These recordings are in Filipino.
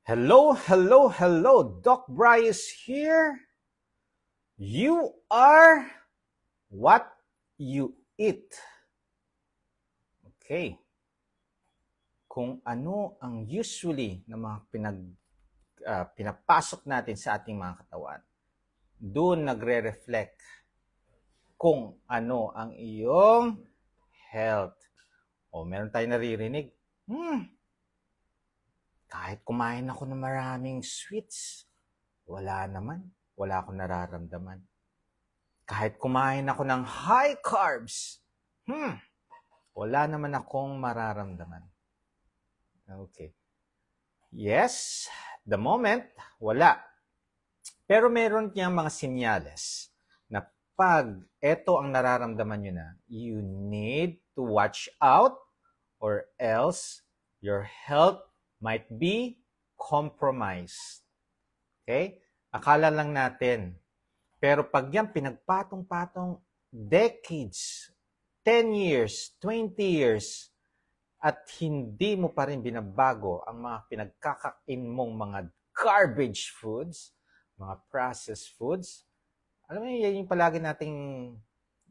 Hello, hello, hello. Doc Bryce here. You are what you eat. Okay. Kung ano ang usually na mga pinapasok natin sa ating mga katawan, doon nagre-reflect kung ano ang iyong health. O meron tayong naririnig, kahit kumain ako ng maraming sweets, wala naman. Wala akong nararamdaman. Kahit kumain ako ng high carbs, wala naman akong mararamdaman. Okay. Yes, the moment, wala. Pero meron niyang mga sinyales na pag ito ang nararamdaman nyo na, you need to watch out or else your health might be compromised. Okay? Akala lang natin. Pero pag yan pinagpatong-patong decades, 10 years, 20 years, at hindi mo pa rin binabago ang mga pinagkakain mong mga garbage foods, mga processed foods, alam mo yan yung palagi nating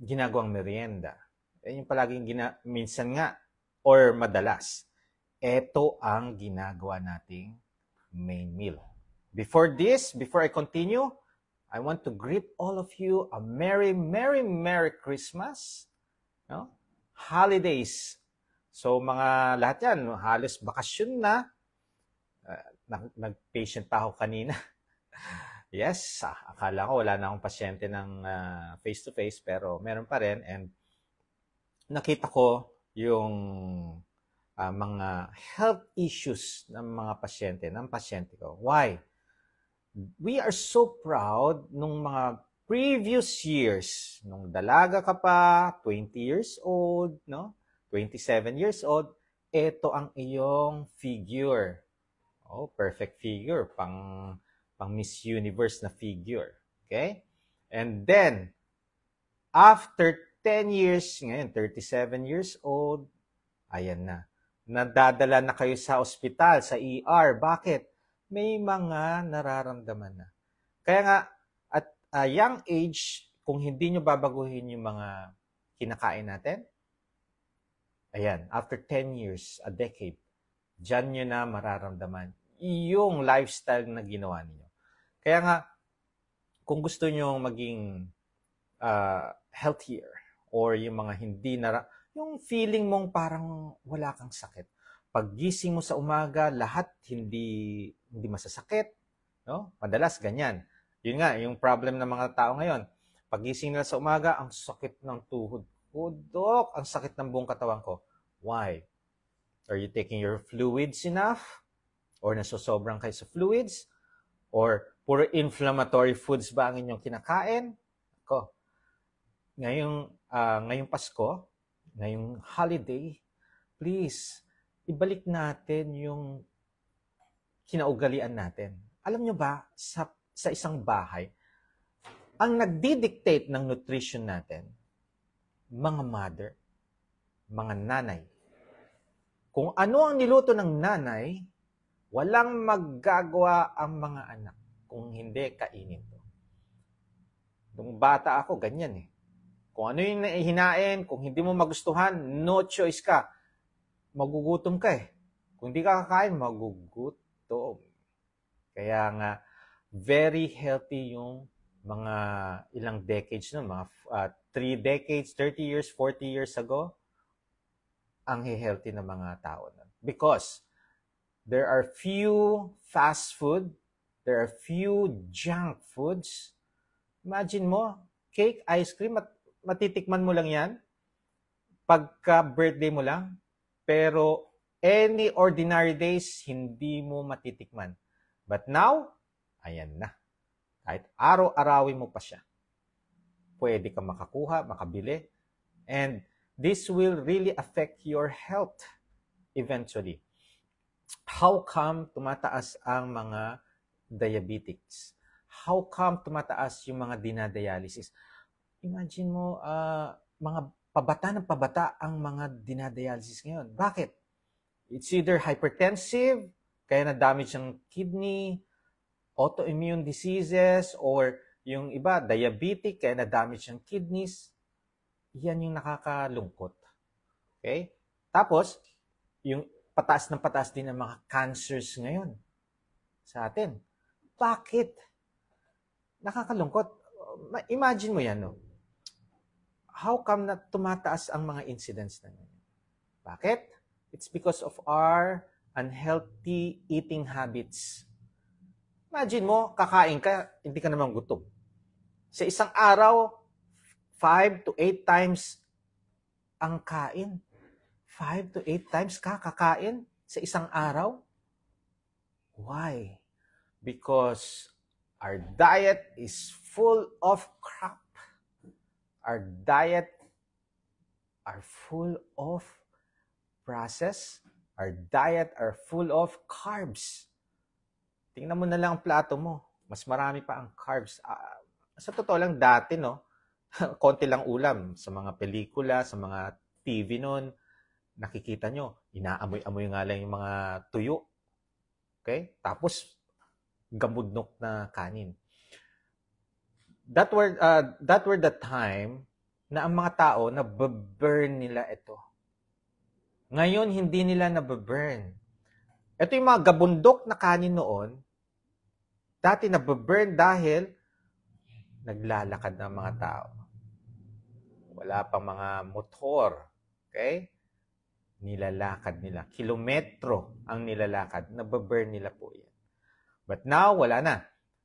ginagawang merienda. Yan yung palaging minsan nga, or madalas, ito ang ginagawa nating main meal. Before I continue, I want to greet all of you a Merry, Merry, Merry Christmas. No? Holidays. So mga lahat yan, halos bakasyon na. Nag-patient pa ako kanina. Yes, akala ko wala na akong pasyente ng face-to-face, pero meron pa rin. And nakita ko yung mga health issues ng mga pasyente ko. Why? We are so proud nung mga previous years, nung dalaga ka pa, 20 years old, no? 27 years old, ito ang iyong figure. Oh, perfect figure, pang Miss Universe na figure. Okay? And then, after 10 years, ngayon, 37 years old, ayan na. Nadadala na kayo sa ospital, sa ER. Bakit? May mga nararamdaman na. Kaya nga, at a young age, kung hindi nyo babaguhin yung mga kinakain natin, ayan, after 10 years, a decade, dyan nyo na mararamdaman yung lifestyle na ginawa niyo. Kaya nga, kung gusto nyo maging healthier, or yung mga hindi yung feeling mong parang wala kang sakit. Paggising mo sa umaga, lahat hindi masasakit, no? Madalas ganyan. Yun nga, yung problem ng mga tao ngayon. Paggising nila sa umaga, ang sakit ng tuhod ko, Dok, ang sakit ng buong katawan ko. Why? Are you taking your fluids enough? Or nasosobrang kayo sa fluids? Or puro inflammatory foods ba ang inyong kinakain? Ako, ngayong Pasko, ngayong holiday, please, ibalik natin yung kinaugalian natin. Alam nyo ba, sa isang bahay, ang nagdi-dictate ng nutrition natin, mga mother, mga nanay. Kung ano ang niluto ng nanay, walang maggagawa ang mga anak kung hindi kainin to. Nung bata ako, ganyan eh. Kung ano yung hinain, kung hindi mo magustuhan, no choice ka. Magugutom ka eh. Kung hindi ka kakain, magugutom. Kaya nga, very healthy yung mga ilang decades no, mga 3 decades, 30 years, 40 years ago, ang healthy ng mga tao. Because there are few fast food, there are few junk foods. Imagine mo, cake, ice cream, matitikman mo lang yan pagka birthday mo lang, pero any ordinary days, hindi mo matitikman. But now, ayan na. Kahit araw-arawin mo pa siya, pwede ka makakuha, makabili, and this will really affect your health eventually. How come tumataas ang mga diabetics? How come tumataas yung mga dinadialysis? Imagine mo, mga pabata ang mga dinadialysis ngayon. Bakit? It's either hypertensive, kaya na-damage ang kidney, autoimmune diseases, or yung iba, diabetic, kaya na-damage ang kidneys. Yan yung nakakalungkot. Okay? Tapos, yung pataas ng pataas din ang mga cancers ngayon sa atin. Bakit? Nakakalungkot. Imagine mo yan, no? How come na tumataas ang mga incidents na yun? Bakit? It's because of our unhealthy eating habits. Imagine mo, kakain ka, hindi ka naman gutom. Sa isang araw, 5 to 8 times ang kain. 5 to 8 times ka kakain sa isang araw? Why? Because our diet is full of crap. Our diet are full of processed. Our diet are full of carbs. Tingnan mo na lang ang plato mo. Mas marami pa ang carbs. Sa totoo lang, dati, no? Konti lang ulam. Sa mga pelikula, sa mga TV noon, nakikita nyo, inaamoy-amoy nga lang yung mga tuyo. Okay? Tapos, gamudnok na kanin. That were the time na ang mga tao nababurn nila ito. Ngayon, hindi nila nababurn. Ito yung mga gabundok na kanin noon, dati nababurn dahil naglalakad ng mga tao. Wala pang mga motor. Okay? Nilalakad nila. Kilometro ang nilalakad. Nababurn nila po yan. But now, wala na.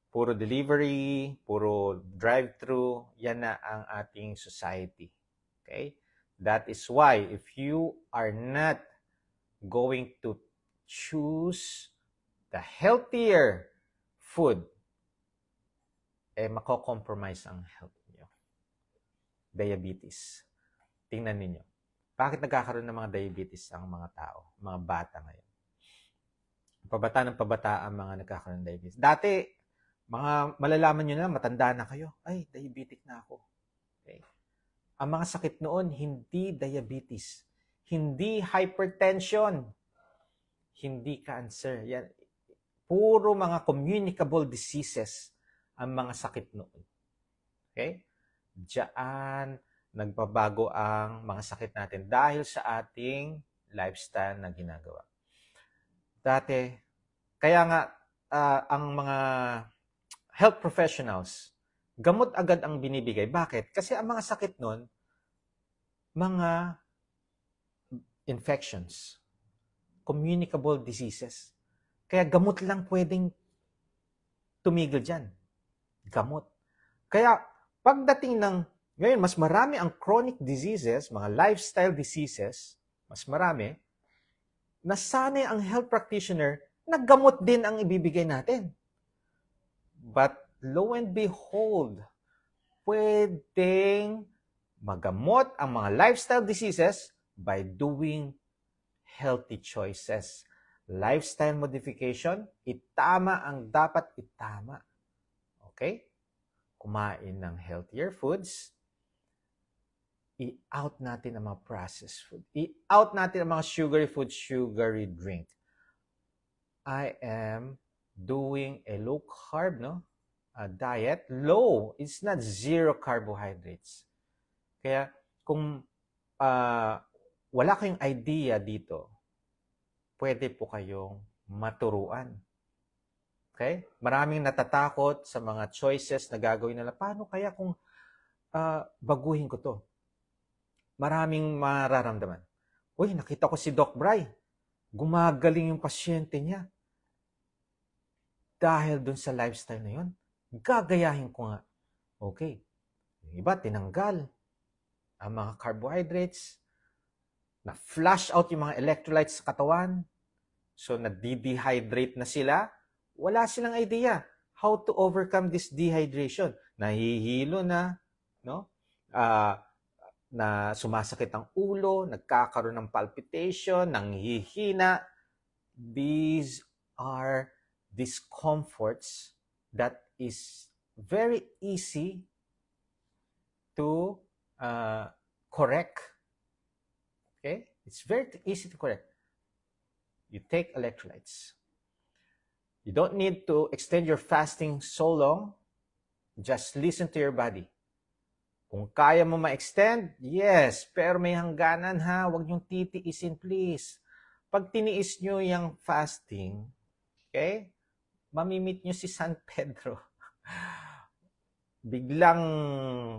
Puro delivery, puro drive-thru, yan na ang ating society. Okay? That is why, if you are not going to choose the healthier food, mako-compromise ang health niyo. Diabetes. Tingnan ninyo. Bakit nagkakaroon ng mga diabetes ang mga tao, mga bata ngayon? Pabata ng pabata ang mga nagkakaroon ng diabetes. Dati, mga malalaman nyo na, matanda na kayo. Ay, diabetic na ako. Okay. Ang mga sakit noon, hindi diabetes. Hindi hypertension. Hindi cancer. Yan. Puro mga communicable diseases ang mga sakit noon. Okay? Diyan, nagbabago ang mga sakit natin dahil sa ating lifestyle na ginagawa. Dati, kaya nga, ang mga health professionals, gamot agad ang binibigay. Bakit? Kasi ang mga sakit nun, mga infections, communicable diseases. Kaya gamot lang pwedeng tumigil dyan. Gamot. Kaya pagdating ng, ngayon, mas marami ang chronic diseases, mga lifestyle diseases, mas marami, nasanay ang health practitioner, naggamot din ang ibibigay natin. But lo and behold, pwedeng magamot ang mga lifestyle diseases by doing healthy choices. Lifestyle modification, itama ang dapat itama. Okay? Kumain ng healthier foods, i-out natin ang mga processed food. I-out natin ang mga sugary food, sugary drink. I am doing a low carb, diet. Low, it's not zero carbohydrates. Kaya kung wala kayong idea dito, pwede po kayong maturuan. Okay? Maraming natatakot sa mga choices na gagawin nila. Paano kaya kung baguhin ko to? Maraming mararamdaman. Uy, nakita ko si Doc Bry. Gumagaling yung pasyente niya. Dahil dun sa lifestyle na yun, gagayahin ko nga. Okay. Yung iba, tinanggal ang mga carbohydrates, na-flush out yung mga electrolytes sa katawan, so na-dehydrate na sila, wala silang idea how to overcome this dehydration. Nahihilo na, na sumasakit ang ulo, nagkakaroon ng palpitation, nanghihina. These are discomforts that is very easy to correct. Okay? It's very easy to correct. You take electrolytes. You don't need to extend your fasting so long. Just listen to your body. Kung kaya mo ma-extend, yes, pero may hangganan ha, huwag niyong titiisin please. Pag tiniis nyo yung fasting, okay, mamimit nyo si San Pedro. Biglang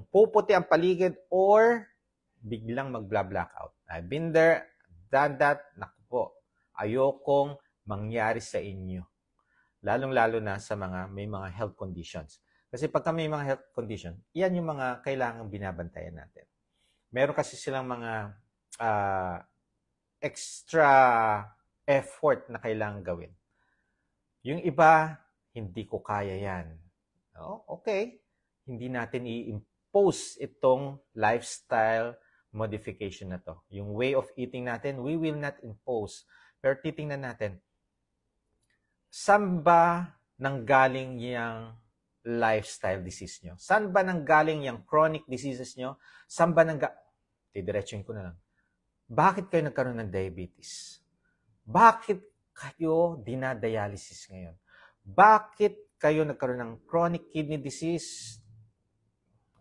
puputi ang paligid or biglang magbla-blackout. I've been there, done that, naku po, ayokong mangyari sa inyo. Lalong-lalo na sa may mga health conditions. Kasi pagka may mga health condition, yan yung mga kailangang binabantayan natin. Meron kasi silang mga extra effort na kailangang gawin. Yung iba, hindi ko kaya yan. Oh, okay. Hindi natin i-impose itong lifestyle modification na to. Yung way of eating natin, we will not impose. Pero titingnan natin, saan ba nanggaling yung lifestyle disease nyo? Saan ba nanggaling yung chronic diseases nyo? Saan ba didiretsuhin ko na lang. Bakit kayo nagkaroon ng diabetes? Bakit kayo dinadialysis ngayon? Bakit kayo nagkaroon ng chronic kidney disease?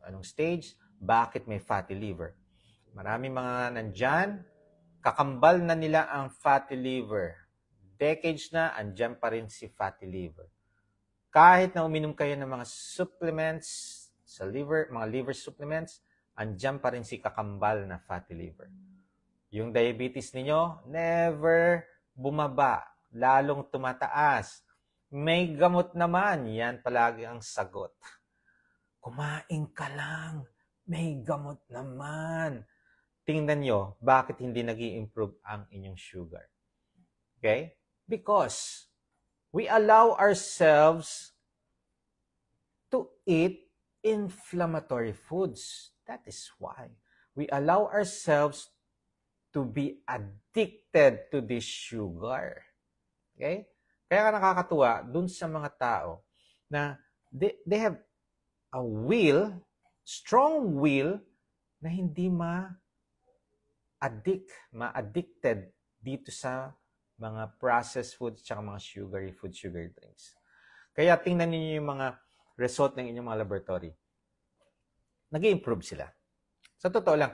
Anong stage? Bakit may fatty liver? Maraming mga nandyan, kakambal na nila ang fatty liver. Decades na, andyan pa rin si fatty liver. Kahit na uminom kayo ng mga supplements sa liver, mga liver supplements, andyan pa rin si kakambal na fatty liver. Yung diabetes ninyo, never bumaba, lalong tumataas. May gamot naman, yan palagi ang sagot. Kumain ka lang, may gamot naman. Tingnan nyo, bakit hindi nag-i-improve ang inyong sugar? Okay? Because we allow ourselves to eat inflammatory foods. That is why. We allow ourselves to be addicted to this sugar. Okay? Kaya nakakatuwa dun sa mga tao na they have a will, strong will, na hindi ma-addicted dito sa mga processed foods at mga sugary food, sugar drinks. Kaya tingnan niyo yung mga result ng inyong mga laboratory. Nag-i-improve sila. Sa totoo lang,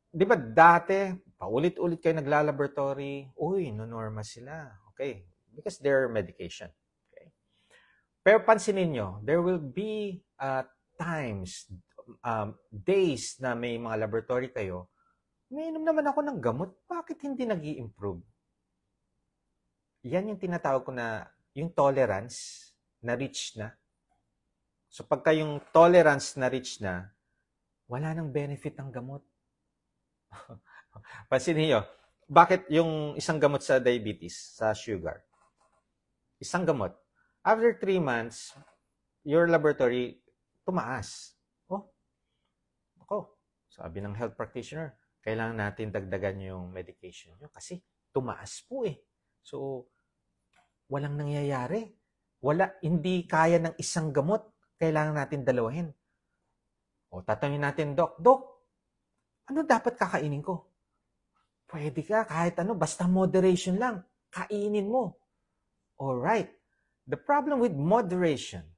di ba dati, paulit-ulit kayo nagla-laboratory, uy, no-norma sila. Okay, because they're medication. Okay. Pero pansinin nyo, there will be times, days na may mga laboratory kayo, umiinom naman ako ng gamot, bakit hindi nag-i-improve? Yan yung tinatawag ko na, yung tolerance na reach na. So pagka yung tolerance na reach na, wala nang benefit ng gamot. Pansinin nyo, bakit yung isang gamot sa diabetes, sa sugar? Isang gamot. After 3 months, your laboratory tumaas. Oh, ako, sabi ng health practitioner, kailangan natin dagdagan yung medication nyo kasi tumaas po eh. So, walang nangyayari. Hindi kaya ng isang gamot, kailangan natin dalawahin. O, tatanungin natin, Dok, ano dapat kakainin ko? Pwede ka, kahit ano, basta moderation lang. Kainin mo. Alright. The problem with moderation,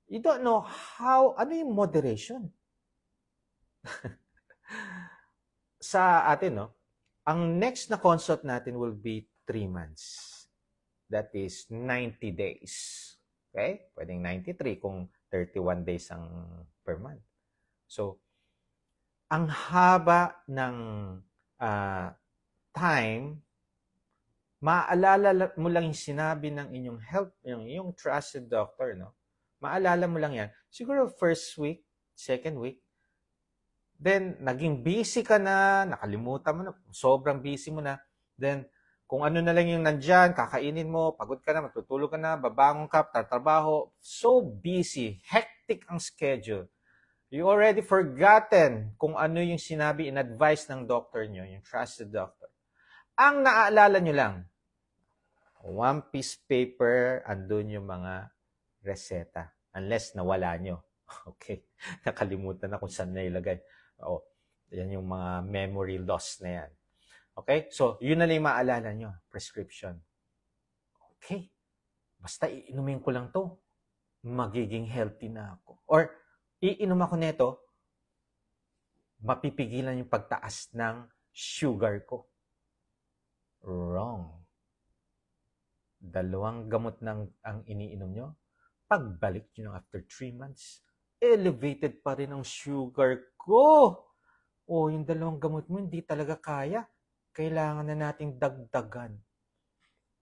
you don't know ano yung moderation? Sa atin, no? Ang next na consult natin will be 3 months. That is 90 days. Okay? Pwedeng 93 kung 31 days ang per month. So, ang haba ng time, maaalala mo lang yung sinabi ng inyong health, yung trusted doctor, no? Maalala mo lang yan. Siguro first week, second week, then naging busy ka na, nakalimutan mo na, sobrang busy mo na, then kung ano na lang yung nandyan, kakainin mo, pagod ka na, matutulog ka na, babangon ka, tatrabaho, so busy, hectic ang schedule. You already forgotten kung ano yung sinabi in advice ng doctor nyo, yung trusted doctor. Ang naaalala nyo lang, 1 piece paper, andun yung mga reseta. Unless nawala nyo. Okay. Nakalimutan na kung saan na ilagay. Yan yung mga memory loss na yan. Okay? So, yun na lang yung maalala nyo. Prescription. okay, basta iinumin ko lang to, magiging healthy na ako. Or, iinom ako nito, mapipigilan yung pagtaas ng sugar ko. Wrong. 2 gamot ang iniinom nyo. Pagbalik nyo after 3 months, elevated pa rin ang sugar ko. O, yung 2 gamot mo, hindi talaga kaya. Kailangan na nating dagdagan.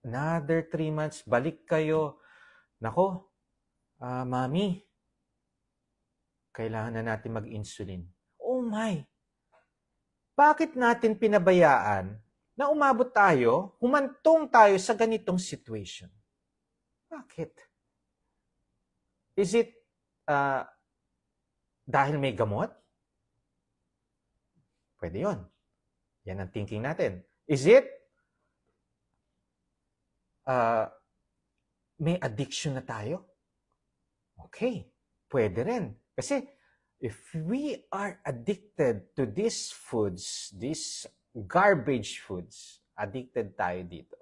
Another 3 months, balik kayo. Nako, mami, kailangan na natin mag-insulin. Oh my! Bakit natin pinabayaan na umabot tayo, humantong tayo sa ganitong situation? Bakit? Is it dahil may gamot? Pwede yun. Yan ang thinking natin. Is it may addiction na tayo? Okay, pwede rin. Kasi if we are addicted to these foods, these garbage foods, addicted tayo dito.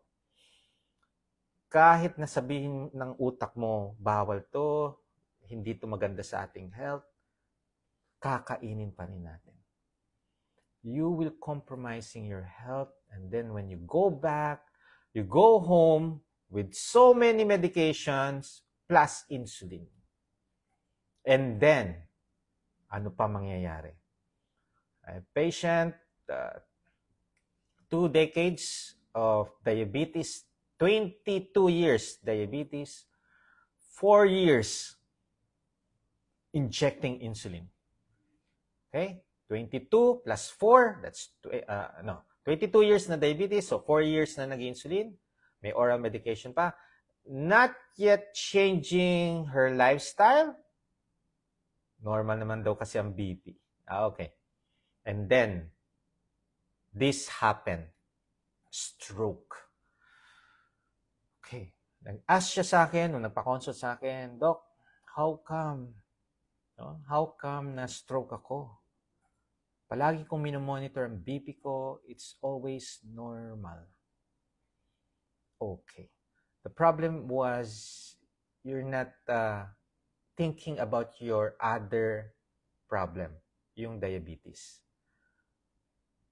Kahit na sabihin ng utak mo, bawal to, hindi to maganda sa ating health, kakainin pa rin natin. You will compromising your health, and then when you go back, you go home with so many medications plus insulin. And then, ano pa mangyayari? A patient, 2 decades of diabetes, 22 years diabetes, 4 years injecting insulin. Okay? 22 plus 4, that's 22 years na diabetes, so 4 years na nag-insulin, may oral medication pa, not yet changing her lifestyle. Normal naman daw kasi ang BP. Okay. And then, this happened. Stroke. Okay. Nag-ask siya sa akin, nung nagpa-consult sa akin, Doc, how come? No? How come na stroke ako? Palagi kong minomonitor ang BP ko, it's always normal. Okay. The problem was, you're not thinking about your other problem, yung diabetes.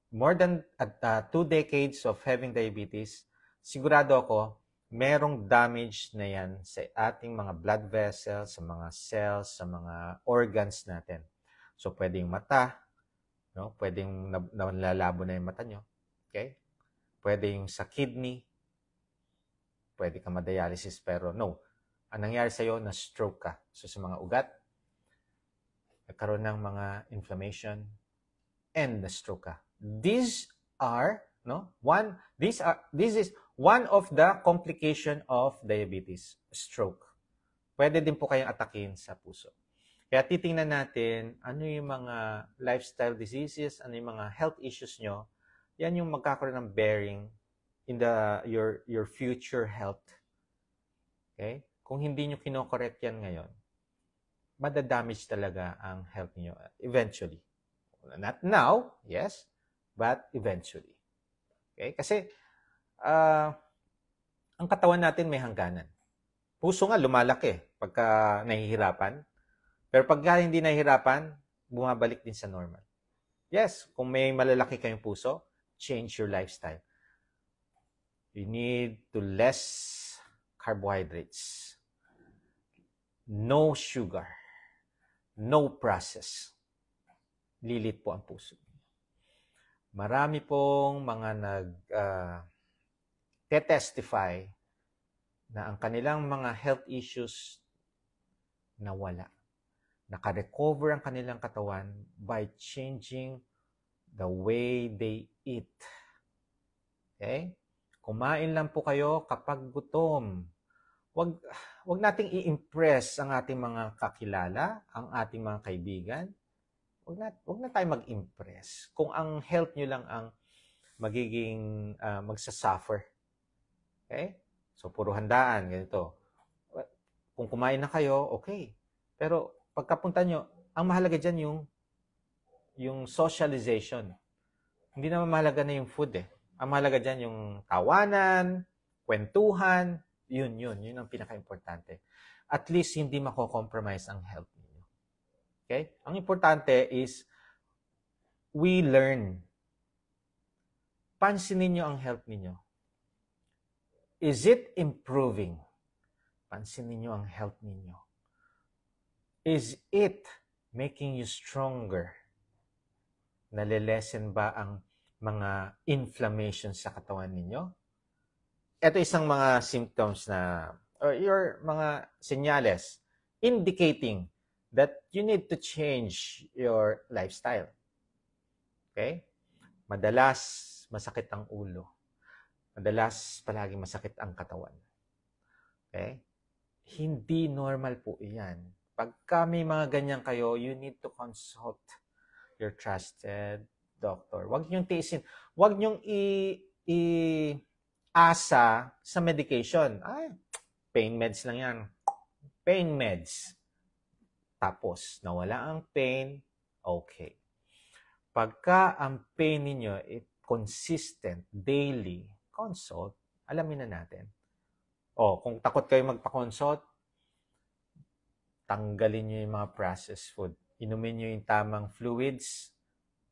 More than 2 decades of having diabetes, sigurado ako, merong damage na yan sa ating mga blood vessels, sa mga cells, sa mga organs natin. So, pwede yung mata, no? Pwedeng nalalabo na yung mata nyo. Okay? Pwede yung sa kidney, pwede ka ma-dialysis, pero no. Ang nangyari sa'yo, na-stroke ka. So, sa mga ugat, nagkaroon ng mga inflammation, and na-stroke ka. This is one of the complication of diabetes, stroke. Pwede din po kayong atakin sa puso. Kaya titingnan natin, ano yung mga lifestyle diseases, ano yung mga health issues nyo, yan yung magkakaroon ng bearing in your future health. Okay? Kung hindi nyo kinokorek yan ngayon, madadamage talaga ang health nyo eventually. Not now, yes, but eventually. Okay? Kasi, ang katawan natin may hangganan. Puso nga lumalaki pagka nahihirapan. Pero pagka hindi nahihirapan, bumabalik din sa normal. Yes, kung may malalaki kayong puso, change your lifestyle. You need to less carbohydrates. No sugar. No process. Lilit po ang puso. Marami pong mga testify na ang kanilang mga health issues nawala. Naka-recover ang kanilang katawan by changing the way they eat. Okay? Kumain lang po kayo kapag gutom. Wag nating i-impress ang ating mga kakilala, ang ating mga kaibigan. Wag na tayo mag-impress. Kung ang health nyo lang ang magiging magsasuffer. Okay? So, puro handaan, ganito. Kung kumain na kayo, okay. Pero, pagkapunta nyo, ang mahalaga dyan yung socialization. Hindi naman mahalaga na yung food eh. Ang mahalaga dyan yung tawanan, kwentuhan, Yun ang pinaka-importante. At least hindi mako-compromise ang health niyo. Okay? Ang importante is we learn. Pansinin niyo ang health niyo. Is it improving? Pansinin niyo ang health niyo. Is it making you stronger? Nalilesen ba ang mga inflammation sa katawan ninyo? Ito isang mga symptoms na, or your mga senyales indicating that you need to change your lifestyle. Okay? Madalas masakit ang ulo. Madalas palagi masakit ang katawan. Okay? Hindi normal po iyan. Pagka may mga ganyan kayo, you need to consult your trusted doctor. Huwag niyong tiisin. Huwag niyong asa sa medication. Ay, pain meds lang yan. Pain meds. Tapos, nawala ang pain, okay. Pagka ang pain ninyo consistent, daily, consult, alamin na natin. Kung takot kayo magpa-consult, tanggalin nyo yung mga processed food. Inumin nyo yung tamang fluids,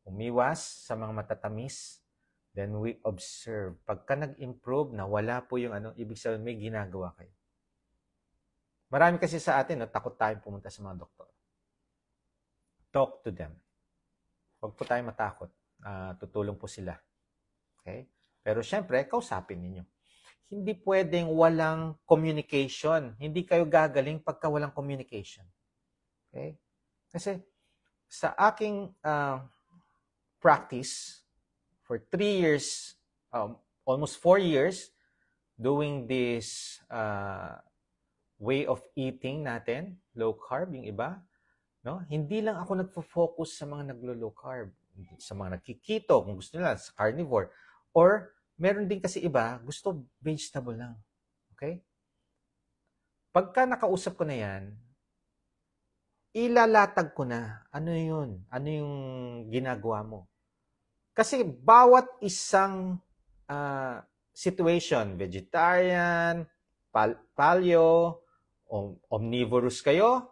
umiwas sa mga matatamis, then we observe. Pagka nag-improve na wala po yung ibig sabihin may ginagawa kayo. Marami kasi sa atin, takot tayong pumunta sa mga doktor. Talk to them. Huwag po tayong matakot. Tutulong po sila. Okay? Pero syempre, kausapin ninyo. Hindi pwedeng walang communication. Hindi kayo gagaling pagka walang communication. Okay? Kasi sa aking practice for 3 years, almost 4 years, doing this way of eating natin, low carb, yung iba, no? Hindi lang ako nagfo-focus sa mga naglo-low carb, sa mga nagkikito, kung gusto nila, sa carnivore. Or, meron din kasi iba, gusto vegetable lang. Okay? Pagka nakausap ko na yan, ilalatag ko na, ano yun? Ano yung ginagawa mo? Kasi bawat isang situation, vegetarian, paleo, omnivorous kayo,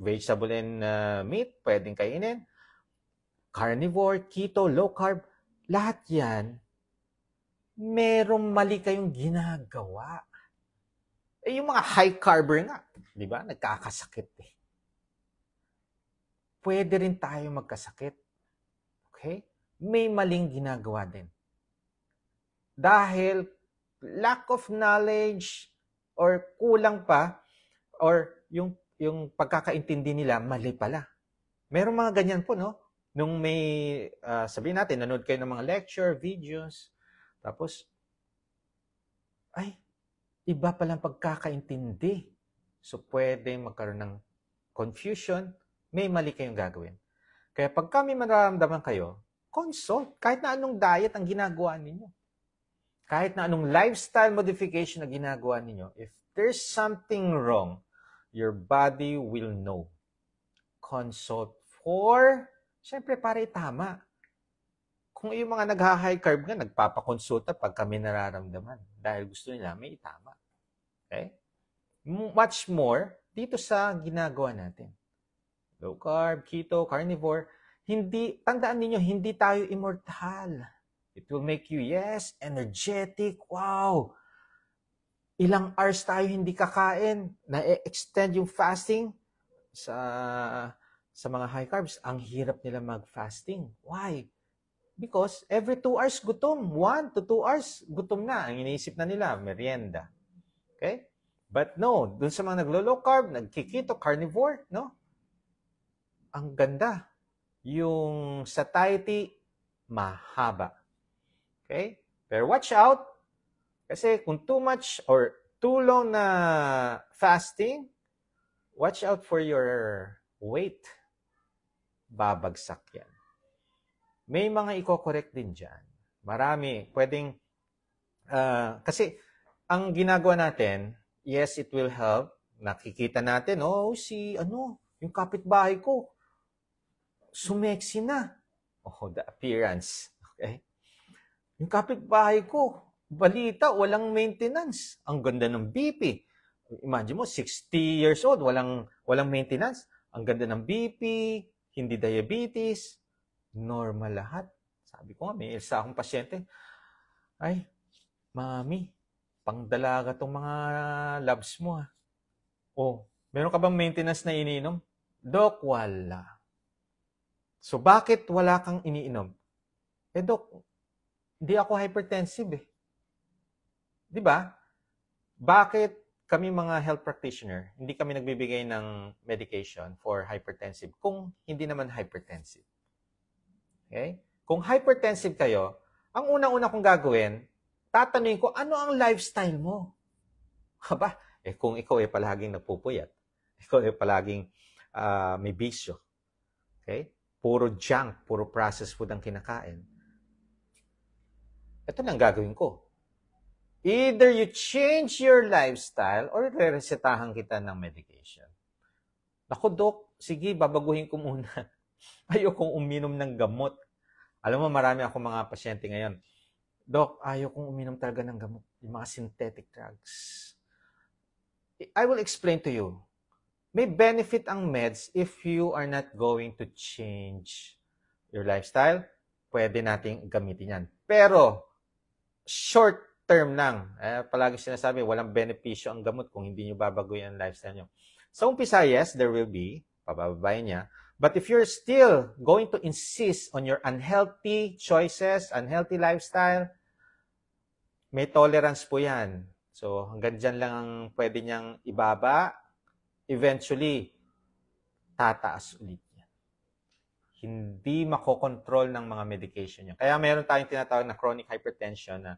vegetable and meat, pwedeng kainin. Carnivore, keto, low carb, lahat yan, merong mali kayong ginagawa. Yung mga high carber nga, di ba? Nagkakasakit eh. Pwede rin tayo magkasakit. Okay? May maling ginagawa din. Dahil lack of knowledge or kulang pa or yung pagkakaintindi nila, mali pala. Merong mga ganyan po, no? Nung may, sabihin natin, nanood kayo ng mga lecture, videos, tapos, ay, iba palang pagkakaintindi. So, pwede magkaroon ng confusion, may mali kayong gagawin. Kaya pag kami mararamdaman kayo, consult. Kahit na anong diet ang ginagawa ninyo. Kahit na anong lifestyle modification na ginagawa ninyo, if there's something wrong, your body will know. Consult for, syempre para itama. Kung yung mga nag-high carb nga, nagpapakonsulta pag kami nararamdaman dahil gusto nila may itama. Okay? Much more dito sa ginagawa natin. Low carb, keto, carnivore, tandaan niyo, hindi tayo immortal. It will make you, yes, energetic, wow. Ilang hours tayo hindi kakain, na-extend yung fasting sa mga high carbs. Ang hirap nila mag-fasting. Why? Because every 2 hours gutom. 1 to 2 hours gutom na. Ang iniisip na nila, merienda. Okay? But no, dun sa mga naglo-low carb, nagkikito, carnivore, no? Ang ganda. Yung satiety, mahaba. Okay? Pero watch out. Kasi kung too much or too long na fasting, watch out for your weight. Babagsak yan. May mga i-correct din dyan. Marami. Pwedeng, kasi ang ginagawa natin, yes, it will help. Nakikita natin, yung kapitbahay ko, sumeksi na. The appearance. Okay? Yung kapitbahay ko, balita, walang maintenance. Ang ganda ng BP. Imagine mo, 60 years old, walang maintenance. Ang ganda ng BP, hindi diabetes, normal lahat. Sabi ko nga, may isa akong pasyente, ay, mami, pangdalaga tong mga labs mo ha. Oh, meron ka bang maintenance na iniinom? Dok, wala. So, bakit wala kang iniinom? Dok, hindi ako hypertensive eh. Di ba? Bakit kami mga health practitioner, hindi kami nagbibigay ng medication for hypertensive kung hindi naman hypertensive? Okay? Kung hypertensive kayo, ang unang-una kong gagawin, tatanungin ko, ano ang lifestyle mo? Aba, kung ikaw ay palaging nagpupuyat, ikaw ay palaging may bisyo, okay? Puro junk, puro processed food ang kinakain. Ito na ang gagawin ko. Either you change your lifestyle or re-resetahan kita ng medication. Ako, Dok, sige, babaguhin ko muna. Ayokong uminom ng gamot. Alam mo, marami akong mga pasyente ngayon. Dok, ayokong uminom talaga ng gamot. Yung mga synthetic drugs. I will explain to you. May benefit ang meds if you are not going to change your lifestyle. Pwede nating gamitin yan. Pero, short term lang. Palagi sinasabi, walang benepisyo ang gamot kung hindi nyo babaguhin ang lifestyle nyo. Sa umpisa, yes, there will be. Pabababayin niya. But if you're still going to insist on your unhealthy choices, unhealthy lifestyle, may tolerance po yan. So, hanggang dyan lang ang pwede niyang ibaba. Eventually, tataas ulit yan. Hindi makokontrol ng mga medication niya. Kaya mayroon tayong tinatawag na chronic hypertension na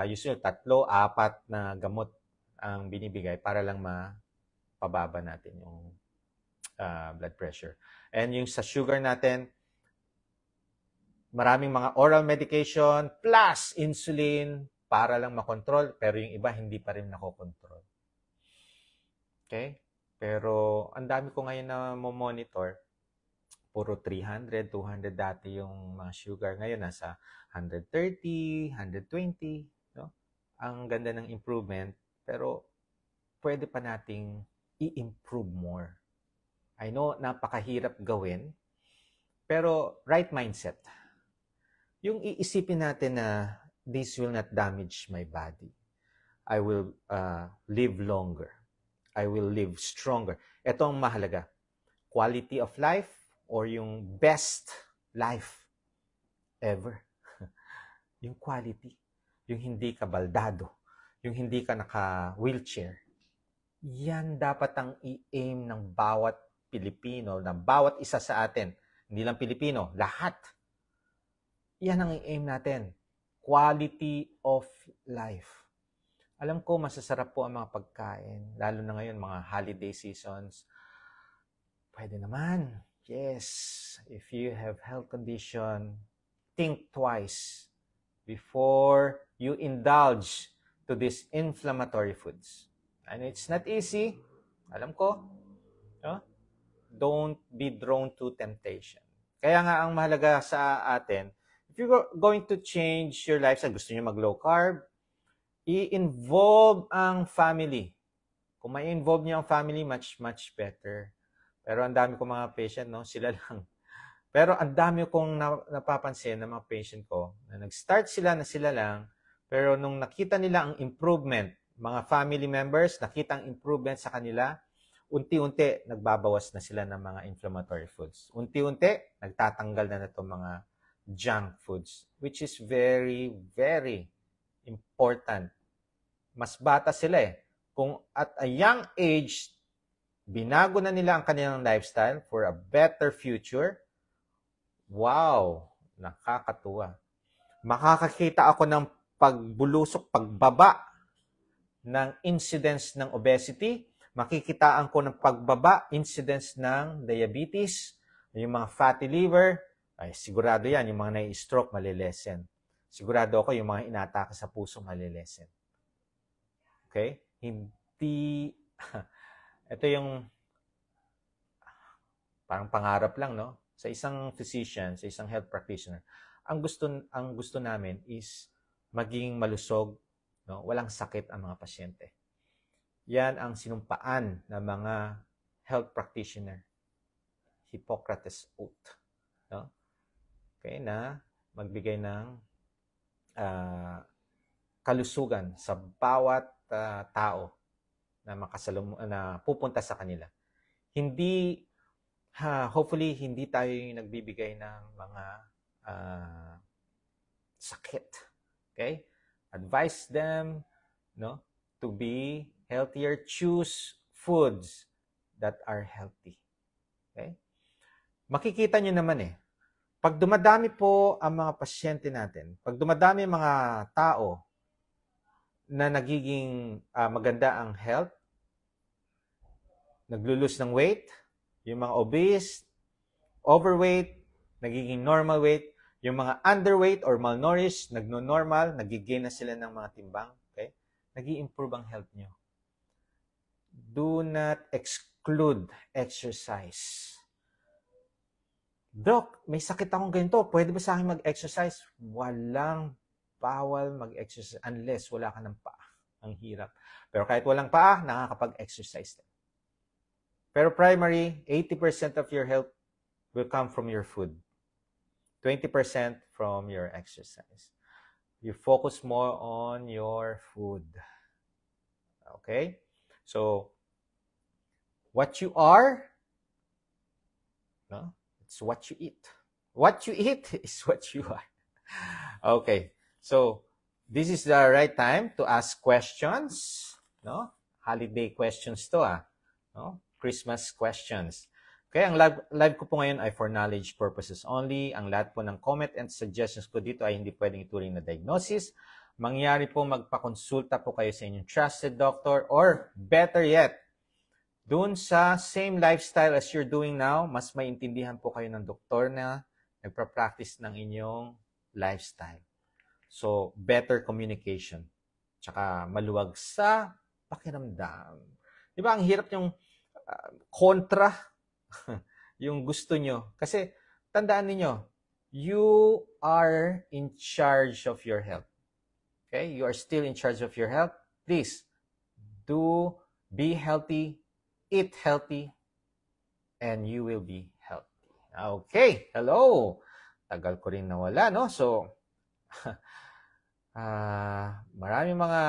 usually 3, 4 na gamot ang binibigay para lang mapababa natin yung blood pressure. And yung sa sugar natin, maraming mga oral medication plus insulin para lang makontrol, pero yung iba hindi pa rin nakokontrol. Okay? Pero ang dami ko ngayon na monitor, puro 300, 200 dati yung mga sugar. Ngayon nasa 130, 120. No? Ang ganda ng improvement, pero pwede pa nating i-improve more. I know, napakahirap gawin, pero right mindset. Yung iisipin natin na this will not damage my body. I will live longer. I will live stronger. Ito ang mahalaga. Quality of life or yung best life ever. Yung quality. Yung hindi ka baldado. Yung hindi ka naka-wheelchair. Yan dapat ang i-aim ng bawat Pilipino, ng bawat isa sa atin. Hindi lang Pilipino, lahat. Yan ang i-aim natin. Quality of life. Alam ko, masasarap po ang mga pagkain, lalo na ngayon, mga holiday seasons. Pwede naman. Yes, if you have health condition, think twice before you indulge to these inflammatory foods. And it's not easy. Alam ko. No? Don't be drawn to temptation. Kaya nga, ang mahalaga sa atin, if you're going to change your lifestyle, gusto niyo mag-low carb, i-involve ang family. Kung may involve niyo ang family, much, much better. Pero ang dami kong mga patient, no, sila lang. Pero ang dami kong napapansin ng mga patient ko, na nag-start sila na sila lang, pero nung nakita nila ang improvement, mga family members, nakita ang improvement sa kanila, unti-unti, nagbabawas na sila ng mga inflammatory foods. Unti-unti, nagtatanggal na itong mga junk foods, which is very, very important. Mas bata sila eh. Kung at a young age, binago na nila ang kanilang lifestyle for a better future, wow, nakakatuwa. Makakakita ako ng pagbulusok, pagbaba ng incidence ng obesity, makikitaan ko ng pagbaba, incidence ng diabetes, yung mga fatty liver, ay sigurado yan, yung mga nai-stroke, malilesen. Sigurado ako, yung mga inatake sa puso, malilesen. Okay? Hindi, ito yung parang pangarap lang, no? Sa isang physician, sa isang health practitioner, ang gusto namin is maging malusog, No? Walang sakit ang mga pasyente. Yan ang sinumpaan ng mga health practitioner. Hippocrates Oath. No? Okay, na magbigay ng kalusugan sa bawat tao na pupunta sa kanila. Hindi hopefully hindi tayo yung nagbibigay ng mga sakit. Okay? Advise them, no, to be healthier. Choose foods that are healthy. Okay? Makikita nyo naman pag dumadami po ang mga pasyente natin, pag dumadami ang mga tao na nagiging maganda ang health, naglulus ng weight, yung mga obese, overweight, nagiging normal weight, yung mga underweight or malnourished, nagno-normal, nagigain na sila ng mga timbang, okay? Nag-i-improve ang health nyo. Do not exclude exercise. Doc, may sakit akong ganito. Pwede ba sa akin mag-exercise? Walang bawal mag-exercise unless wala ka ng paa. Ang hirap. Pero kahit walang paa, nakakapag-exercise. Pero primary, 80% of your health will come from your food. 20% from your exercise. You focus more on your food. Okay? So, what you are, no? It's what you eat. What you eat is what you are. Okay. So, this is the right time to ask questions. No? Holiday questions to, no? Christmas questions. Okay, ang live ko po ngayon ay for knowledge purposes only. Ang lahat po ng comment and suggestions ko dito ay hindi pwedeng ituring na diagnosis. Mangyari po magpakonsulta po kayo sa inyong trusted doctor or better yet, dun sa same lifestyle as you're doing now, mas maintindihan po kayo ng doktor na nagpa-practice ng inyong lifestyle. So, better communication. Tsaka maluwag sa pakiramdam. Di ba, ang hirap yung kontra yung gusto nyo. Kasi, tandaan niyo, you are in charge of your health. Okay? You are still in charge of your health. Please, be healthy, eat healthy, and you will be healthy. Okay, hello! Tagal ko rin nawala, no? So, maraming mga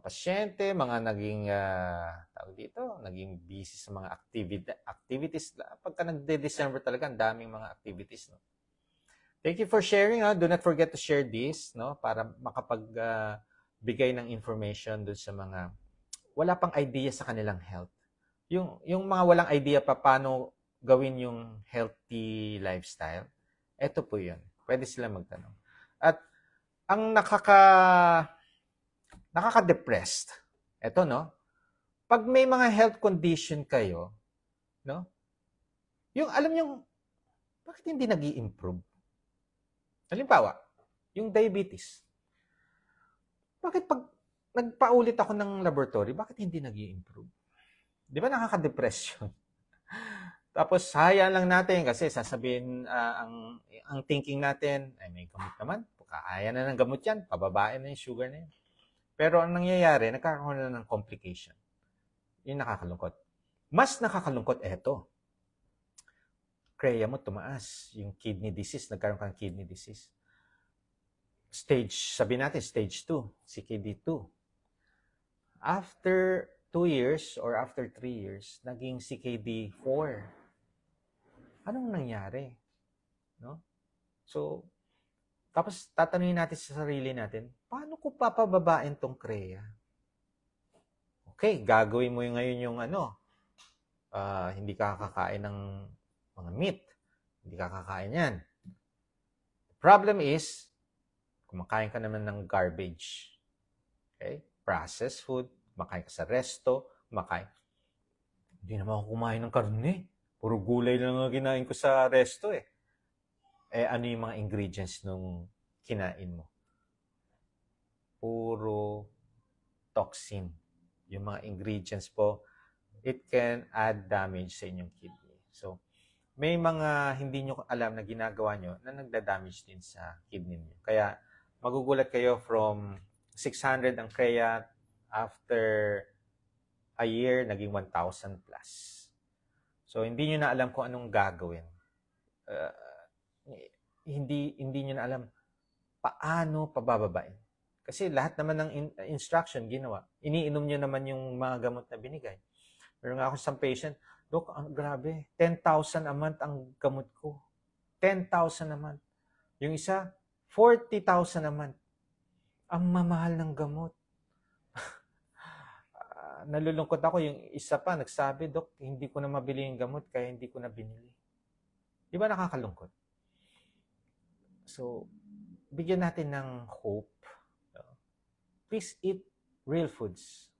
pasyente, mga naging, tawag dito, naging busy sa mga activities. Pagka nagde-December talaga, ang daming mga activities, no? Thank you for sharing. Do not forget to share this, no? Para makapagbigay ng information dun sa mga wala pang idea sa kanilang health. Yung mga walang idea pa paano gawin yung healthy lifestyle, eto po yun. Pwede sila magtanong. At ang nakaka-depressed, eto, no? Pag may mga health condition kayo, no? Yung, alam nyo, bakit hindi nag-i-improve? Halimbawa, yung diabetes. Bakit pag nagpaulit ako ng laboratory, bakit hindi nag-i-improve? Di ba nakaka-depress yun? Tapos, hayaan lang natin kasi sasabihin, ang thinking natin, ay may gamot naman, kaya na ng gamot yan, pababain na yung sugar na yan. Pero ang nangyayari, nagkakaroon na ng complication. Yung nakakalungkot. Mas nakakalungkot eto. Kreya mo tumaas. Yung kidney disease, nagkaroon ka ng kidney disease. Sabi natin, stage 2, CKD2. After 2 years or after 3 years, naging CKD4. Anong nangyari? No? So, tapos tatanungin natin sa sarili natin, paano ko papababain tong kreya? Okay, gagawin mo ngayon yung hindi ka kakain ng mga meat. Hindi ka kakain yan. The problem is, kumakain ka naman ng garbage. Okay? Processed food, kumakain ka sa resto, hindi naman ako kumain ng karne. Puro gulay lang ang kinain ko sa resto ano yung mga ingredients nung kinain mo? Puro toxin. Yung mga ingredients po, it can add damage sa inyong kidney. So, may mga hindi nyo alam na ginagawa nyo na nagda-damage din sa kidney nyo. Kaya magugulat kayo from 600 ang creat, after a year, naging 1,000 plus. So, hindi nyo na alam kung anong gagawin. Uh, hindi nyo na alam paano pabababain. Kasi lahat naman ng instruction ginawa. Iniinom nyo naman yung mga gamot na binigay. Meron nga ako sa patient, Dok, grabe, 10,000 a month ang gamot ko. 10,000 a month. Yung isa, 40,000 a month. Ang mamahal ng gamot. Nalulungkot ako, yung isa pa, nagsabi, Dok, hindi ko na mabili yung gamot, kaya hindi ko na binili. Di ba nakakalungkot? So, bigyan natin ng hope. Please eat real foods.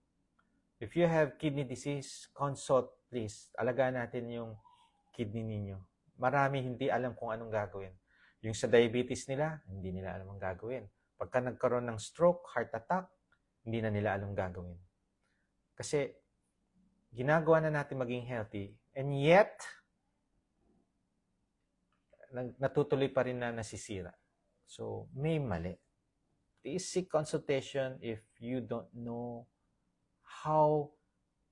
If you have kidney disease, consult, please. Alagaan natin yung kidney ninyo. Marami hindi alam kung anong gagawin. Yung sa diabetes nila, hindi nila alam ang gagawin. Pagka nagkaroon ng stroke, heart attack, hindi na nila alam gagawin. Kasi, ginagawa na natin maging healthy, and yet, natutuloy pa rin na nasisira. So, may mali. Please seek consultation if you don't know how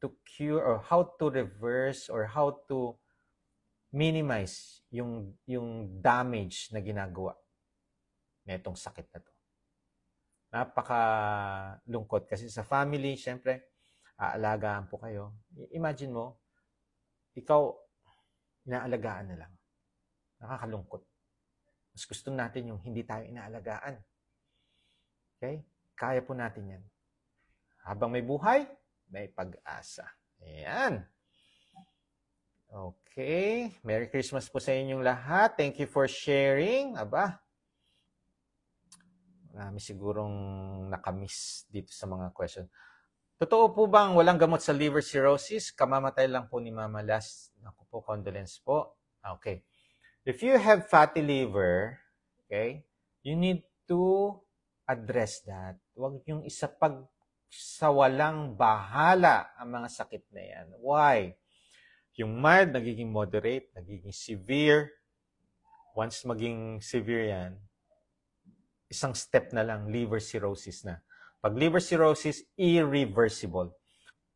to cure or how to reverse or how to minimize yung damage na ginagawa na itong sakit na to. Napaka-lungkot kasi sa family, syempre, aalagaan po kayo. Imagine mo, ikaw, inaalagaan na lang. Nakakalungkot. Mas gusto natin yung hindi tayo inaalagaan. Okay? Kaya po natin yan. Habang may buhay, may pag-asa. Ayan. Okay. Merry Christmas po sa inyong lahat. Thank you for sharing. Aba. Marami sigurong nakamiss dito sa mga question. Totoo po bang walang gamot sa liver cirrhosis? Kamamatay lang po ni Mama Las. Naku po, condolence po. Okay. If you have fatty liver, okay, you need to address that. Huwag yung sa walang bahala ang mga sakit na yan. Why? Yung mild, nagiging moderate, nagiging severe. Once maging severe yan, isang step na lang, liver cirrhosis na. Pag liver cirrhosis, irreversible.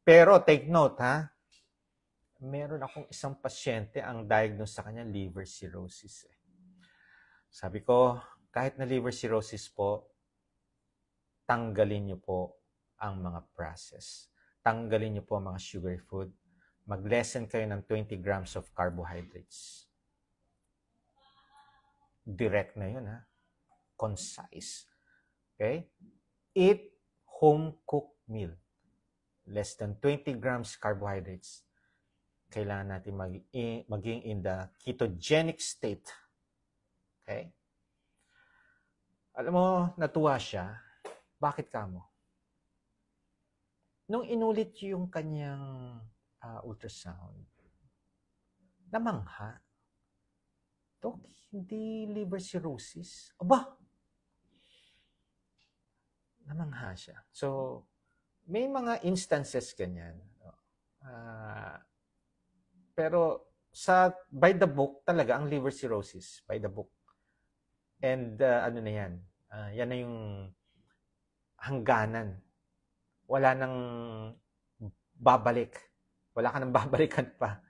Pero take note, ha? Meron akong isang pasyente ang diagnose sa kanya liver cirrhosis. Sabi ko, kahit na liver cirrhosis po, tanggalin niyo po ang mga process. Tanggalin niyo po ang mga sugary food. Mag-lessen kayo ng 20 grams of carbohydrates. Direct na yun, ha? Concise. Okay? Eat home-cooked meal. Less than 20 grams carbohydrates. Kailangan natin maging in the ketogenic state. Okay? Alam mo, natuwa siya. Bakit ka mo? Nung inulit yung kanyang ultrasound, namangha. Dok, hindi liver cirrhosis. Aba! Namangha siya. So, may mga instances ganyan. Pero by the book talaga ang liver cirrhosis. By the book. And ano na yan? Yan na yung hangganan. Wala nang babalik. Wala ka nang babalikan pa.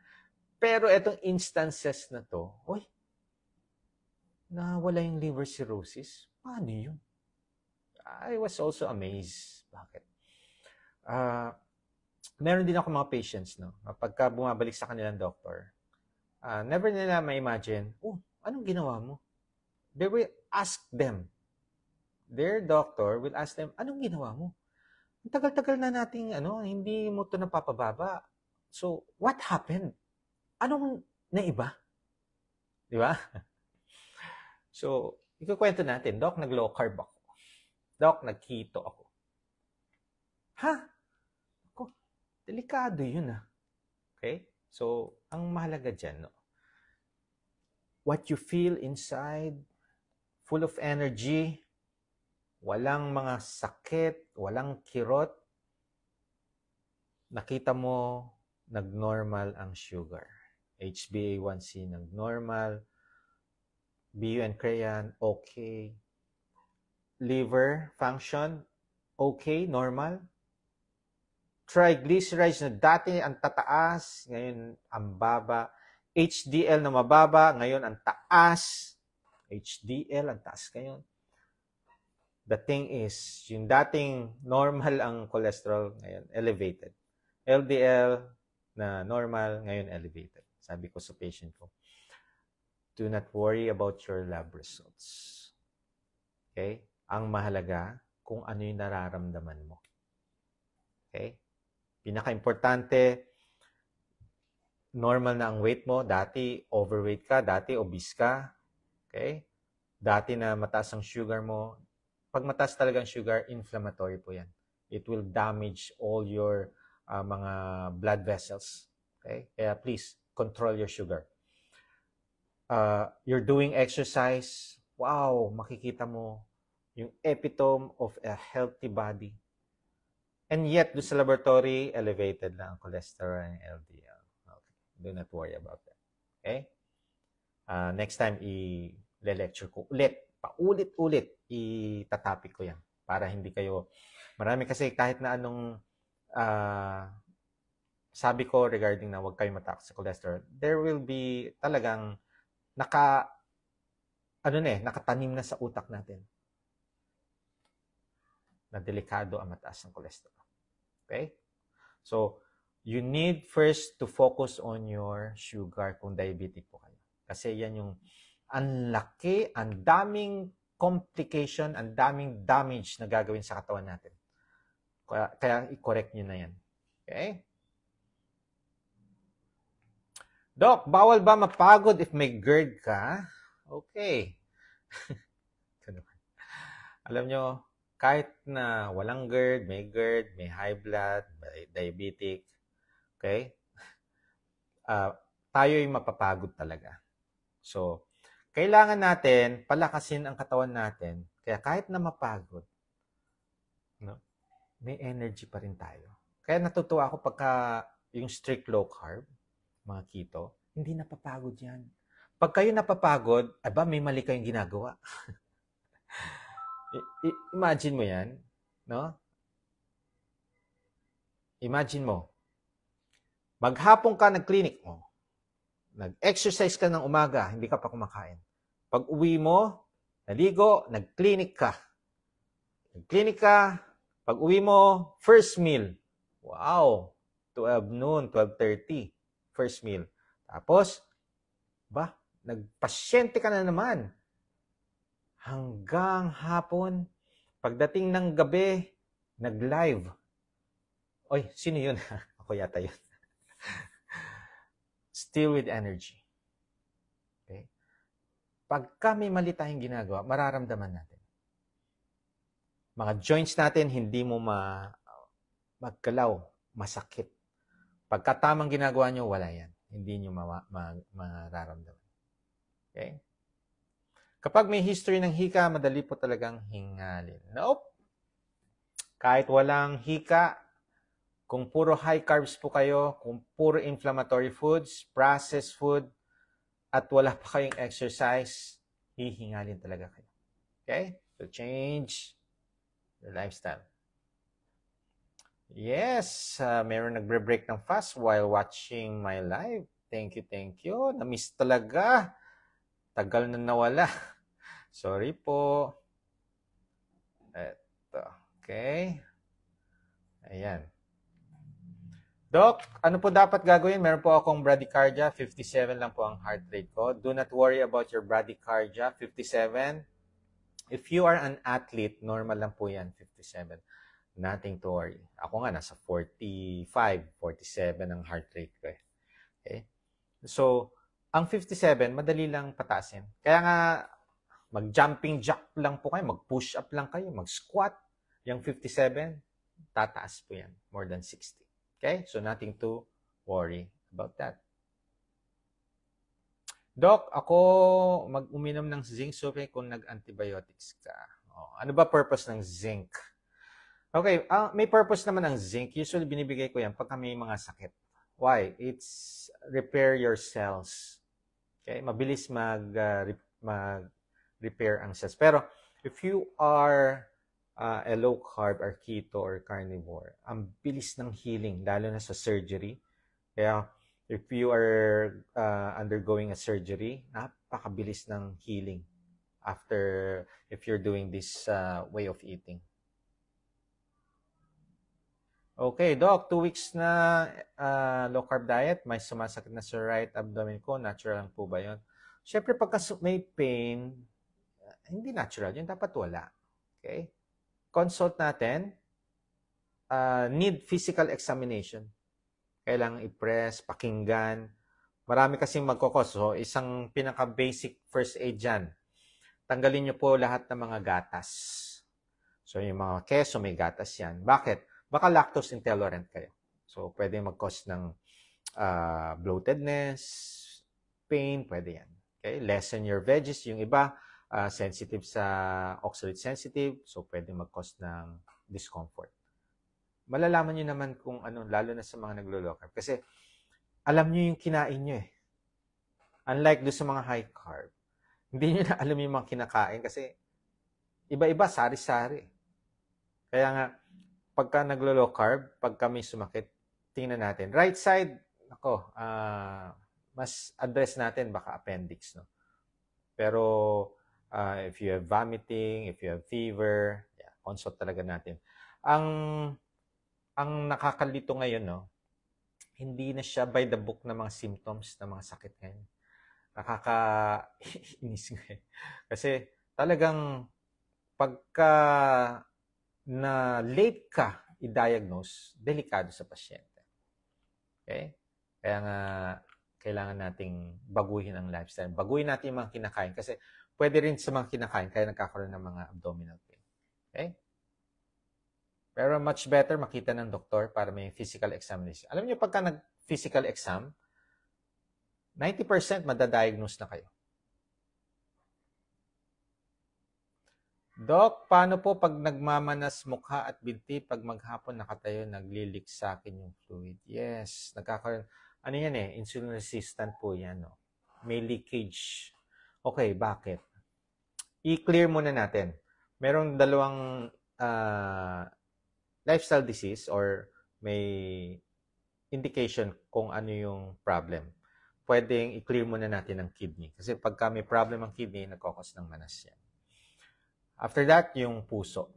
Pero etong instances na to, nawala yung liver cirrhosis. Paano yun? I was also amazed. Bakit? Meron din ako mga patients, no? Pagka bumabalik sa kanilang doctor, never nila ma-imagine, anong ginawa mo? They will ask them. Their doctor will ask them, anong ginawa mo? Ang tagal-tagal na nating, hindi mo ito napapababa. So, what happened? Anong naiba? Di ba? So, ikukwento natin, Doc, nag-low carb ako. Doc, nag-keto ako. Ha? Ako, delikado yun, Okay? So, ang mahalaga dyan, no? What you feel inside, full of energy, walang mga sakit, walang kirot, nakita mo, nag-normal ang sugar. HbA1c nag-normal. BUN crean, okay. Liver function, okay, normal. Triglycerides na dati ang tataas, ngayon ang baba. HDL na mababa, ngayon ang taas. HDL ang taas ngayon. The thing is, yung dating normal ang cholesterol, ngayon elevated. LDL na normal, ngayon elevated. Sabi ko sa patient ko, do not worry about your lab results. Okay? Ang mahalaga, kung ano yung nararamdaman mo. Okay? Pinaka-importante, normal na ang weight mo. Dati, overweight ka. Dati, obese ka. Okay? Dati na mataas ang sugar mo. Pag mataas talaga ang sugar, inflammatory po yan. It will damage all your mga blood vessels. Okay? Kaya please, control your sugar. You're doing exercise. Wow, makikita mo yung epitome of a healthy body. And yet, doon sa laboratory, elevated na ang cholesterol and LDL. Okay. Do not worry about that. Okay? Next time, i-lecture ko ulit. Paulit-ulit, itatopic ko yan. Para hindi kayo... Marami kasi kahit na anong sabi ko regarding na huwag kayo matakot sa cholesterol, there will be talagang nakatanim na sa utak natin na delikado ang mataas ng cholesterol. Okay? So, you need first to focus on your sugar kung diabetic po kayo. Kasi yan yung ang laki, ang daming complication, ang daming damage na gagawin sa katawan natin. Kaya i-correct nyo na yan. Okay? Doc, bawal ba mapagod if may GERD ka? Okay. Alam nyo, kahit na walang GERD, may high blood, may diabetic, okay? Tayo'y mapapagod talaga. So, kailangan natin palakasin ang katawan natin. Kaya kahit na mapagod, no, may energy pa rin tayo. Kaya natutuwa ako pagka yung strict low carb, mga keto, hindi napapagod yan. Pag kayo napapagod, may mali kayong ginagawa. Imagine mo yan, no? Imagine mo, maghapon ka nag-clinic mo, nag-exercise ka ng umaga, hindi ka pa kumakain. Pag uwi mo, naligo, nag-clinic ka. Nag-clinic ka, pag uwi mo, first meal. Wow! 12 noon, 12:30, first meal. Tapos, nagpasyente ka na naman. Hanggang hapon, pagdating ng gabi, nag-live. Oy, sino yun? Ako yata yun. Still with energy. Okay? Pagka may mali tayong ginagawa, mararamdaman natin. Mga joints natin, hindi mo magkalaw, masakit. Pagka tamang ginagawa nyo, wala yan. Hindi nyo mararamdaman. Okay? Kapag may history ng hika, madali po talagang hingalin. Nope. Kahit walang hika, kung puro high carbs po kayo, kung puro inflammatory foods, processed food, at wala pa kayong exercise, hihingalin talaga kayo. Okay? So change your lifestyle. Yes, meron nagbre-break ng fast while watching my live. Thank you. Na-miss talaga. Tagal na nawala. Sorry po. Eto. Okay. Ayan. Doc, ano po dapat gagawin? Meron po akong bradycardia. 57 lang po ang heart rate ko. Do not worry about your bradycardia. 57. If you are an athlete, normal lang po yan. 57. Nothing to worry. Ako nga, nasa 45, 47 ang heart rate ko. Okay? So, ang 57, madali lang pataasin. Kaya nga, mag-jumping jack lang po kayo, mag-push up lang kayo, mag-squat. Yung 57, tataas po yan. More than 60. Okay? So, nothing to worry about that. Doc, ako mag-uminom ng zinc sulfate kung nag-antibiotics ka. Ano ba purpose ng zinc? Okay, may purpose naman ang zinc. Usually, binibigay ko yan pagka may mga sakit. Why? It's repair your cells. Okay? Mabilis mag-repair ang cells. Pero, if you are a low carb or keto or carnivore, ang bilis ng healing, lalo na sa surgery. Kaya, if you are undergoing a surgery, napakabilis ng healing after if you're doing this way of eating. Okay, Doc, 2 weeks na low carb diet, may sumasakit na sa right abdomen ko, natural lang po ba yun? Siyempre, pagka may pain, hindi natural yun, dapat wala. Okay? Consult natin, need physical examination. Kailangan i-press, pakinggan. Marami kasing magkokos. So, isang pinaka-basic first aid dyan. Tanggalin nyo po lahat ng mga gatas. So, yung mga keso, may gatas yan. Bakit? Baka lactose intolerant kayo. So, pwede mag-cause ng bloatedness, pain, pwede yan. Okay? Lessen your veggies. Yung iba, sensitive sa oxalate sensitive, so pwede mag-cause ng discomfort. Malalaman nyo naman kung ano, lalo na sa mga naglo-low carb. Kasi, alam nyo yung kinain nyo eh. Unlike do sa mga high carb, hindi nyo na alam yung mga kinakain kasi iba-iba, sari-sari. Kaya nga, pagka naglo-low carb, pagka may sumakit, tingnan natin. Right side, mas address natin baka appendix, no? Pero, if you have vomiting, if you have fever, consult talaga natin. Ang nakakalito ngayon, no, hindi na siya by the book na mga symptoms ng mga sakit ngayon. Nakakainis ngayon. Kasi talagang pagka na late ka i-diagnose, delikado sa pasyente. Okay? Kaya nga, kailangan nating baguhin ang lifestyle. Baguhin natin yung mga kinakain kasi pwede rin sa mga kinakain kaya nagkakaroon ng mga abdominal pain. Okay? Pero much better makita ng doktor para may physical examination. Alam niyo, pagka nag-physical exam, 90% madadiagnose na kayo. Doc, paano po pag nagmamanas mukha at binti, pag maghapon nakatayo, naglilik sa akin yung fluid? Yes, nagkakaroon. Ano yan eh? Insulin resistant po yan. No? May leakage. Okay, bakit? I-clear muna natin. Merong dalawang lifestyle disease or may indication kung ano yung problem. Pwedeng i-clear muna natin ang kidney. Kasi pagka may problem ang kidney, nagkakos ng manas yan. After that, yung puso.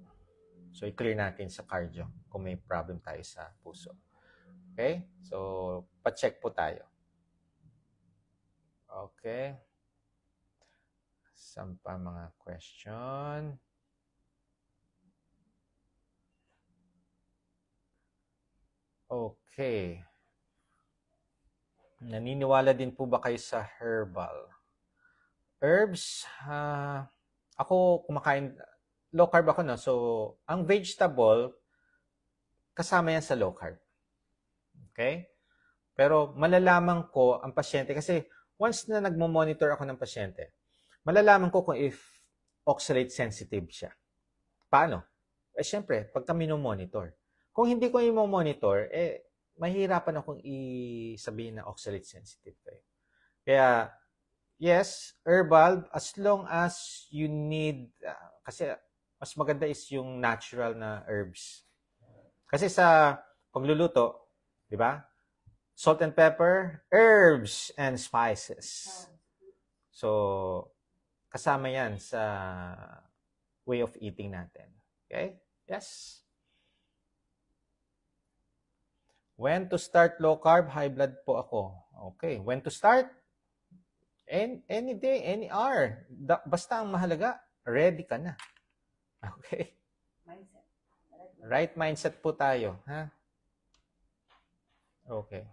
So, i-clear natin sa cardio kung may problem tayo sa puso. Okay? So, pa-check po tayo. Okay. Saan pa mga question? Okay. Naniniwala din po ba kayo sa herbal? Herbs, ako kumakain, low carb ako, no? So, ang vegetable, kasama yan sa low carb. Okay? Pero malalaman ko ang pasyente, kasi once na nagmo-monitor ako ng pasyente, malalaman ko kung if oxalate sensitive siya. Paano? Siyempre, pagka minomonitor. Kung hindi ko i-monitor, mahirapan akong sabihin na oxalate sensitive kayo. Kaya, yes, herbal, as long as you need, kasi mas maganda is yung natural na herbs. Kasi sa pagluluto, di ba? Salt and pepper, herbs and spices. So, kasama yan sa way of eating natin. Okay? Yes. When to start low carb? High blood po ako. Okay. When to start? Any day, any hour. Basta ang mahalaga, ready ka na. Okay? Mindset. Right mindset po tayo. Ha? Okay.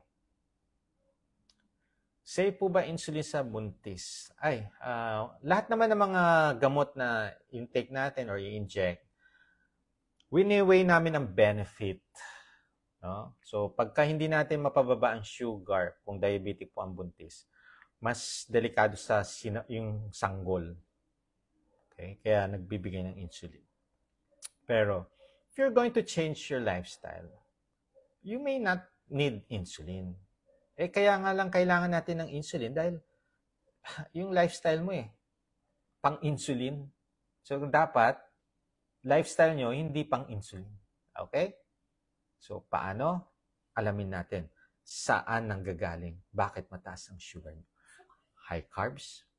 Safe po ba insulin sa buntis? Lahat naman ng mga gamot na intake natin or i-inject, wini-weigh namin ang benefit. No? So, pagka hindi natin mapababa ang sugar, kung diabetic po ang buntis, mas delikado sa yung sanggol. Okay? Kaya nagbibigay ng insulin. Pero, if you're going to change your lifestyle, you may not need insulin. Kaya nga lang kailangan natin ng insulin dahil yung lifestyle mo pang-insulin. So, dapat, lifestyle nyo, hindi pang-insulin. Okay? So, paano? Alamin natin. Saan nanggagaling? Bakit mataas ang sugar nyo? High carbs,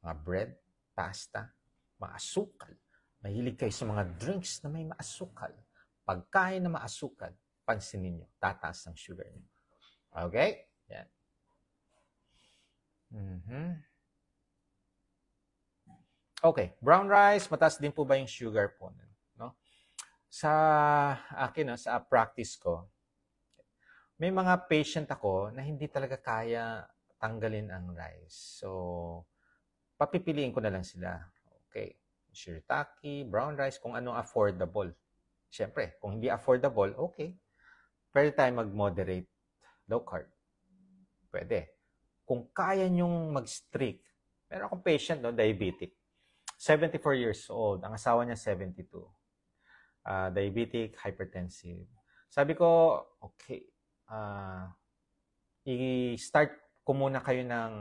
mga bread, pasta, maasukal. Mahilig kayo sa mga drinks na may maasukal. Pagkain na maasukal, pansinin nyo, tataas ang sugar nyo. Okay? Yan. Okay, brown rice, mataas din po ba yung sugar po? No? Sa akin, sa practice ko, may mga patient ako na hindi talaga kaya tanggalin ang rice. So, papipiliin ko na lang sila. Okay, shirataki, brown rice, kung anong affordable. Siyempre, kung hindi affordable, okay. Pwede tayo mag-moderate, low carb. Pwede. Kung kaya nyong mag-strict, meron akong patient, diabetic. 74 years old. Ang asawa niya, 72. Diabetic, hypertensive. Sabi ko, okay, i-start ko muna kayo ng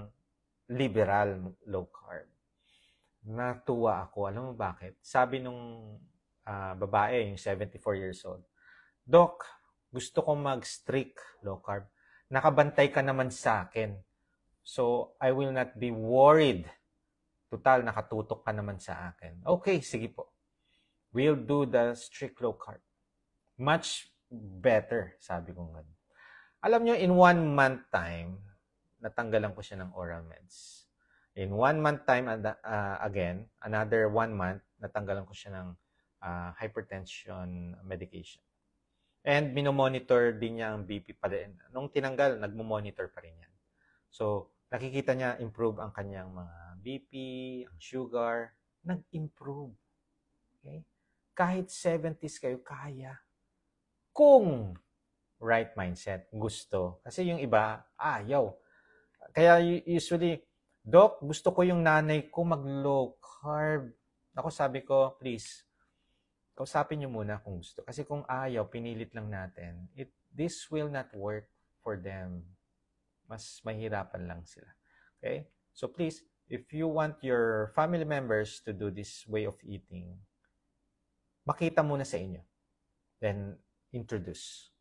liberal low carb. Natuwa ako. Alam mo bakit? Sabi nung babae, yung 74 years old, Doc, gusto kong mag-strict low carb. Nakabantay ka naman sa akin. So, I will not be worried. Total, nakatutok ka naman sa akin. Okay, sige po. We'll do the strict low carb. Much better, sabi ko nga. Alam nyo, in 1 month time, natanggalan ko siya ng oral meds. In 1 month time, again, another 1 month, natanggalan ko siya ng hypertension medication. And minomonitor din niya ang BP pa rin. Nung tinanggal, nagmo-monitor pa rin yan. So, nakikita niya improve ang kanyang mga BP, ang sugar, nag-improve. Okay? Kahit 70s kayo, kaya. Kung right mindset, gusto. Kasi yung iba, ayaw. Kaya usually, Doc, gusto ko yung nanay ko mag-low carb. Ako sabi ko, please, kausapin niyo muna kung gusto. Kasi kung ayaw, pinilit lang natin, this will not work for them. Mas mahirapan lang sila. Okay? So please, if you want your family members to do this way of eating, makita muna sa inyo. Then, introduce.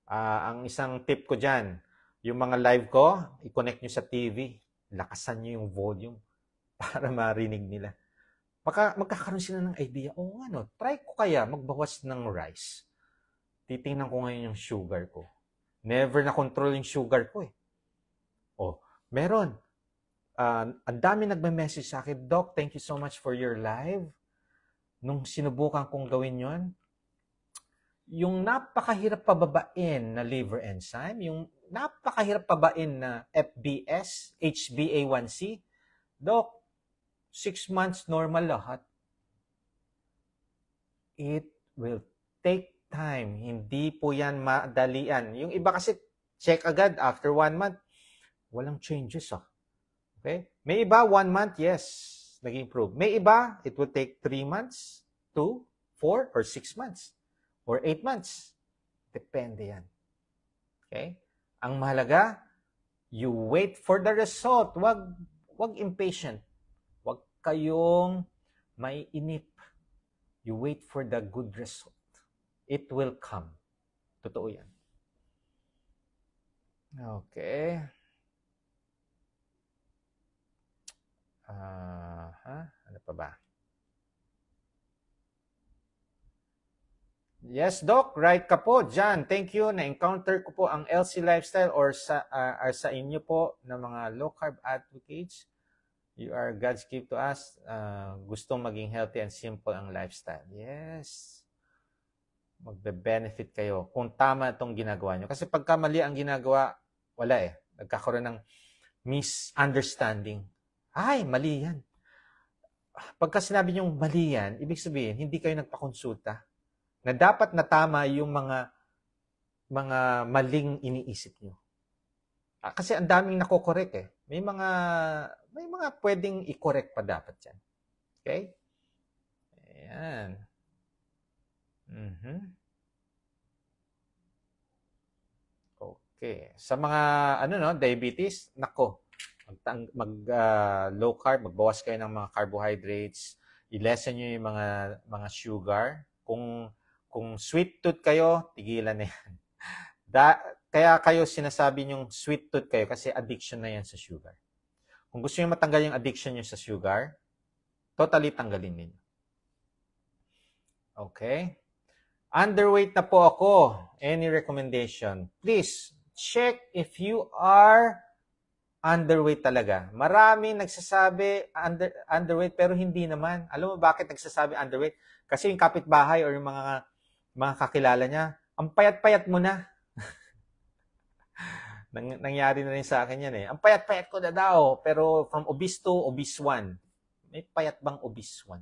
Ang isang tip ko dyan, yung mga live ko, i-connect nyo sa TV. Lakasan nyo yung volume para marinig nila. Magkakaroon sila ng idea, try ko kaya magbawas ng rice. Titingnan ko ngayon yung sugar ko. Never na control yung sugar ko meron. Ang dami nagme-message sa akin, Doc, thank you so much for your live. Nung sinubukan kong gawin yon, yung napakahirap pababain na liver enzyme, yung napakahirap pabain na FBS, HbA1c, Doc, 6 months normal lahat. It will take time. Hindi po yan madalian. Yung iba kasi, check agad after 1 month. Walang changes Okay? May iba, 1 month, yes, nag-improve. May iba, it will take 3 months, 2, 4, or 6 months. Or 8 months. Depende yan. Okay? Ang mahalaga, you wait for the result. Wag impatient. Wag kayong may inip. You wait for the good result. It will come. Totoo yan. Okay. Ano pa ba? Yes, Doc. Right ka po. Jan, thank you. Na-encounter ko po ang LC Lifestyle or sa inyo po na mga low-carb advocates. You are God's gift to us. Gustong maging healthy and simple ang lifestyle. Yes. Magbe-benefit kayo kung tama itong ginagawa nyo. Kasi pagka mali ang ginagawa, wala Nagkakaroon ng misunderstanding. Ay, mali yan. Pagka sinabi niyong mali yan, ibig sabihin, hindi kayo nagpakonsulta. Na dapat na tama yung mga maling iniisip niyo. Kasi ang daming nako-correct May mga pwedeng i-correct pa dapat yan. Okay? Ayan. Okay. Sa mga diabetes, nako, low carb, magbawas kayo ng mga carbohydrates, i-lessen niyo yung mga sugar. Kung sweet tooth kayo, tigilan na yan. Kaya kayo sinasabi yung sweet tooth kayo kasi addiction na yan sa sugar. Kung gusto niyo matanggal yung addiction niyo sa sugar, totally tanggalin niyo. Okay? Underweight na po ako. Any recommendation? Please, check if you are underweight talaga. Maraming nagsasabi underweight pero hindi naman. Alam mo bakit nagsasabi underweight? Kasi yung kapitbahay or yung mga kakilala niya, ang payat-payat mo na. Nangyari na rin sa akin yan eh. Ang payat-payat ko na daw, pero from obese to obese 1. May payat bang obese 1?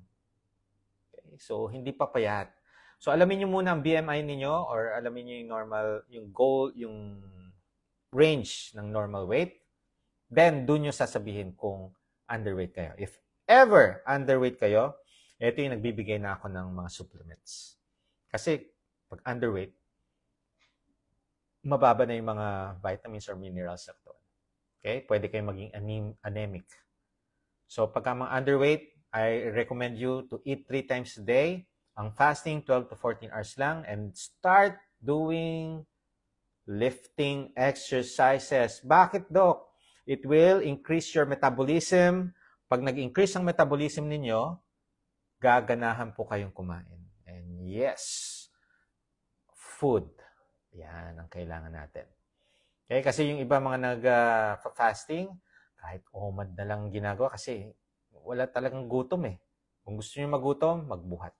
Okay, so, hindi pa payat. So, alamin niyo muna ang BMI ninyo or alamin niyo yung normal, yung goal, yung range ng normal weight. Then, doon nyo sasabihin kung underweight kayo. If ever underweight kayo, ito yung nagbibigay na ako ng mga supplements. Kasi, pag underweight, mababa na yung mga vitamins or minerals sa katawan. Okay? Pwede kayong maging anemic. So, pagka mga underweight, I recommend you to eat 3 times a day. Ang fasting, 12 to 14 hours lang. And start doing lifting exercises. Bakit, Doc? It will increase your metabolism. Pag nag-increase ang metabolism ninyo, gaganahan po kayong kumain. And yes, food. Yan ang kailangan natin. Okay? Kasi yung iba mga nag-fasting, kahit OMAD na lang ginagawa kasi wala talagang gutom eh. Kung gusto nyo magutom, magbuhat.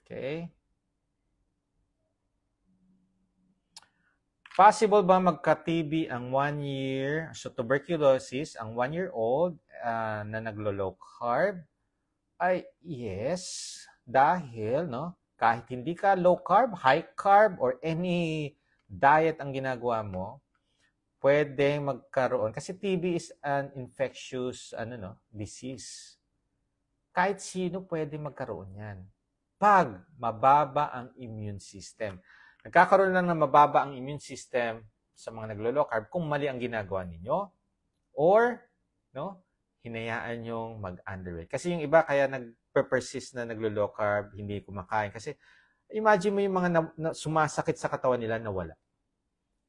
Okay? Possible ba magka-TB ang 1 year, so tuberculosis, ang 1-year-old na naglo-low carb? Ay, yes. Dahil, kahit hindi ka low carb, high carb, or any diet ang ginagawa mo, pwede magkaroon. Kasi TB is an infectious disease. Kahit sino pwede magkaroon yan. Pag mababa ang immune system. Nagkakaroon lang ng mababa ang immune system sa mga naglo-low carb kung mali ang ginagawa ninyo or hinayaan yung mag-underweight. Kasi yung iba kaya nag-persist na naglo-low carb, hindi kumakain. Kasi imagine mo yung mga sumasakit sa katawan nila na wala.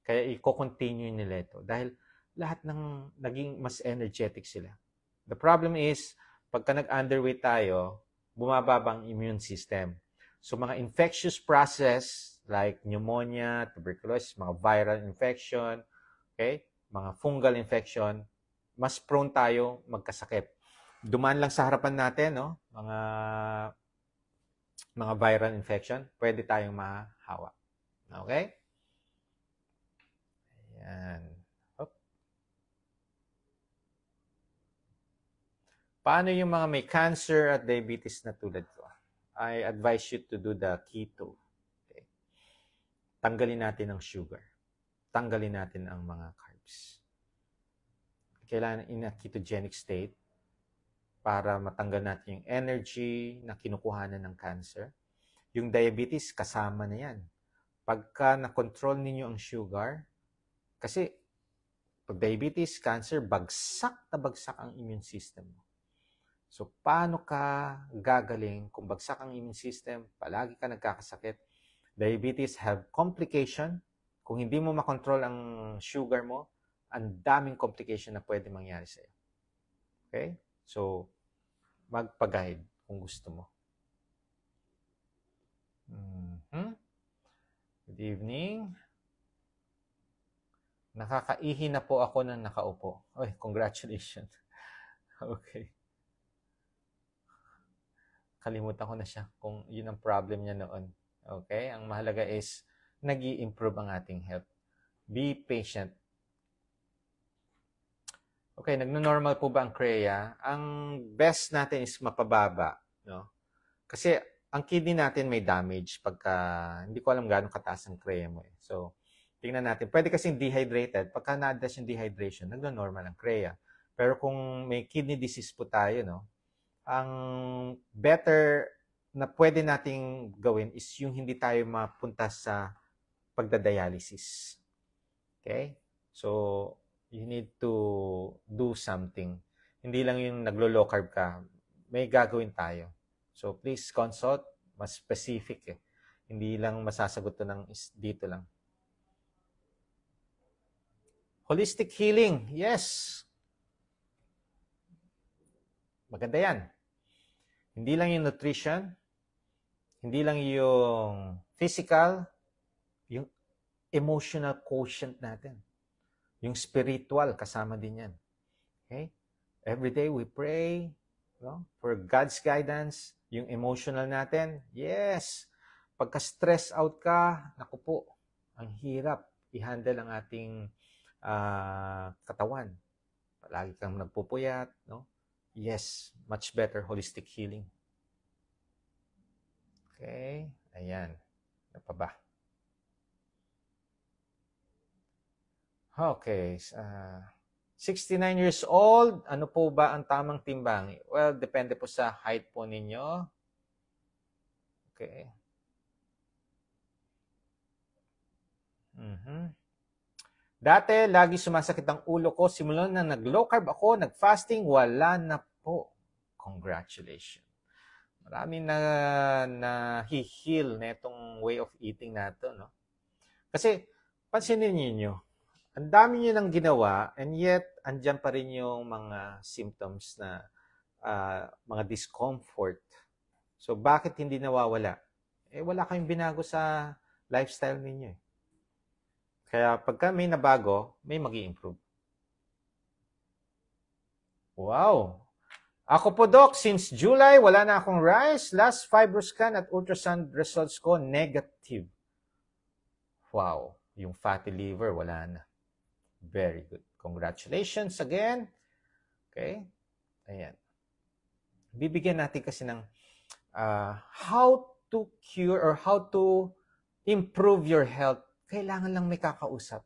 Kaya i-continue nila ito. Dahil lahat ng naging mas energetic sila. The problem is, pagka nag-underweight tayo, bumababa ang immune system. So mga infectious process like pneumonia, tuberculosis, mga viral infection, okay? Mga fungal infection, mas prone tayo magkasakit. Dumaan lang sa harapan natin, mga viral infection, pwede tayong mahawa. Okay? Ayan. Hop. Paano yung mga may cancer at diabetes na tulad ko? I advise you to do the keto. Okay? Tanggalin natin ang sugar. Tanggalin natin ang mga carbs. Kailangan in a ketogenic state para matanggal natin yung energy na kinukuhanan ng cancer. Yung diabetes, kasama na yan. Pagka na-control ninyo ang sugar, kasi pag diabetes, cancer, bagsak na bagsak ang immune system mo. So, paano ka gagaling kung bagsak ang immune system, palagi ka nagkakasakit? Diabetes have complication. Kung hindi mo makontrol ang sugar mo, ang daming complication na pwede mangyari sa'yo. Okay? So, magpa-guide kung gusto mo. Good evening. Nakakaihi na po ako ng nakaupo. Oy, congratulations. Okay. Kalimutan ko na siya kung yun ang problem niya noon. Okay? Ang mahalaga is nag-i-improve ang ating health. Be patient. Okay, nagno-normal po ba ang CREA? Ang best natin is mapababa. Kasi ang kidney natin may damage pagka, hindi ko alam gaano kataas ang CREA mo. So, tingnan natin. Pwede kasing dehydrated. Pagka na-address yung dehydration, nagno-normal ang CREA. Pero kung may kidney disease po tayo, ang better na pwede nating gawin is yung hindi tayo mapunta sa pagdadialysis. Okay? So, you need to do something. Hindi lang yung naglo-low carb ka. May gagawin tayo. So, please consult. Mas specific eh. Hindi lang masasagot to ng dito lang. Holistic healing. Yes. Maganda yan. Hindi lang yung nutrition, hindi lang yung physical, yung emotional quotient natin. Yung spiritual, kasama din yan. Okay? Every day we pray for God's guidance. Yung emotional natin, yes. Pagka-stress out ka, naku po, ang hirap i-handle ang ating katawan. Palagi kang nagpupuyat, no? Yes, much better holistic healing. Okay, ayan. Ano pa ba? Okay, 69 years old, ano po ba ang tamang timbang? Well, depende po sa height po ninyo. Okay. Dati, lagi sumasakit ang ulo ko. Simula na nag-low carb ako, nag-fasting, wala na po. Congratulations. Marami na heal na itong way of eating nato, no? Kasi, pansinin niyo, ang dami niyo nang ginawa, and yet, andyan pa rin yung mga symptoms na mga discomfort. So, bakit hindi nawawala? Wala kayong binago sa lifestyle ninyo. Kaya pagka may nabago, may mag-i-improve. Wow! Ako po, Doc, since July, wala na akong rice. Last FibroScan at ultrasound results ko, negative. Wow! Yung fatty liver, wala na. Very good. Congratulations again. Okay? Ayan. Bibigyan natin kasi ng how to cure or how to improve your health. Kailangan lang may kakausap.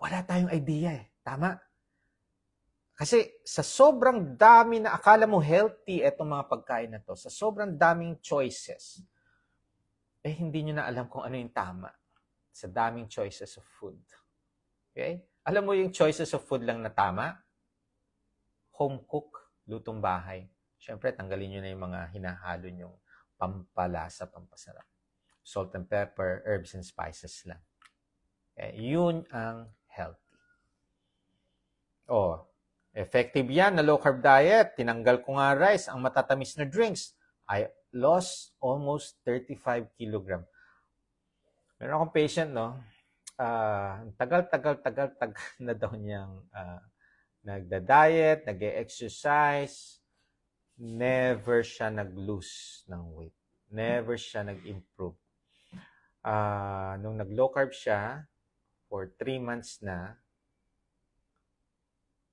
Wala tayong idea eh. Tama? Kasi sa sobrang dami na akala mo healthy itong mga pagkain na to, sa sobrang daming choices, hindi nyo na alam kung ano yung tama sa daming choices of food. Okay? Alam mo yung choices of food lang na tama? Home cook, lutong bahay. Siyempre, tanggalin nyo na yung mga hinahalo nyong pampalasa, pampasarap. Salt and pepper, herbs and spices lang. Okay? Yun ang healthy. Effective yan na low-carb diet. Tinanggal ko nga rice, ang matatamis na drinks. I lost almost 35 kilogram. Meron akong patient, no? Tagal na daw niyang nagda-diet, nag-exercise. Never siya nag-lose ng weight. Never siya nag-improve. Nung nag-low carb siya, for 3 months na,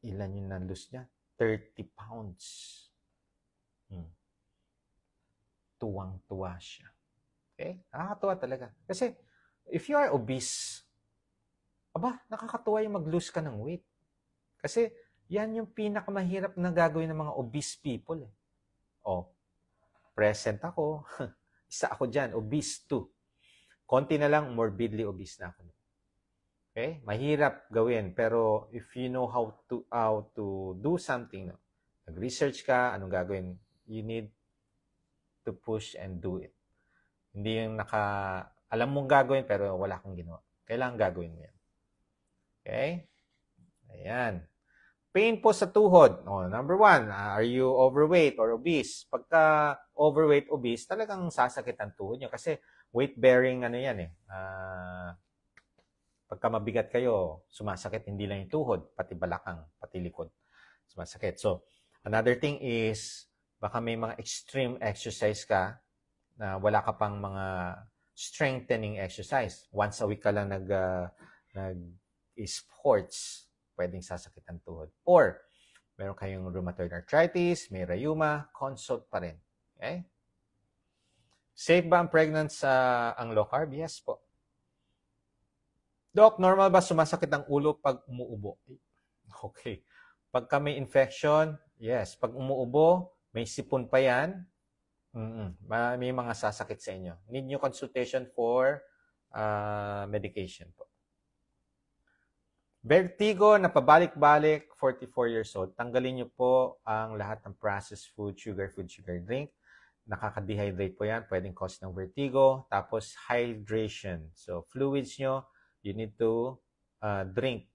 ilan yung na-lose niya? 30 pounds. Tuwang-tuwa siya. Okay? Nakakatuwa talaga. Kasi, if you are obese, nakakatuwa yung mag-lose ka ng weight. Kasi, yan yung pinakamahirap na gagawin ng mga obese people. Present ako. Isa ako dyan, obese too. Konti na lang, morbidly obese na ako. Okay? Mahirap gawin, pero if you know how to do something, nag-research ka, anong gagawin, you need to push and do it. Hindi yung alam mong gagawin, pero wala kang ginawa. Kailangan gagawin mo yan. Okay? Ayan. Pain po sa tuhod. Number 1, are you overweight or obese? Pagka overweight, obese, talagang sasakit ang tuhod nyo. Kasi weight-bearing, yan pagka mabigat kayo, sumasakit hindi lang yung tuhod, pati balakang, pati likod. Sumasakit. So, another thing is, baka may mga extreme exercise ka na wala ka pang mga strengthening exercise. Once a week ka lang nag-sports, pwedeng sasakit ang tuhod. Or, meron kayong rheumatoid arthritis, may rheuma, consult pa rin. Okay? Safe ba ang pregnant ang low carb? Yes po. Doc, normal ba sumasakit ang ulo pag umuubo? Okay. Pagka may infection, yes. Pag umuubo, may sipon pa yan, may mga sasakit sa inyo. Need nyo consultation for medication po. Vertigo na pabalik-balik, 44 years old. Tanggalin niyo po ang lahat ng processed food, sugar drink. Nakaka-dehydrate po yan. Pwedeng cause ng vertigo. Tapos, hydration. So, fluids nyo, you need to drink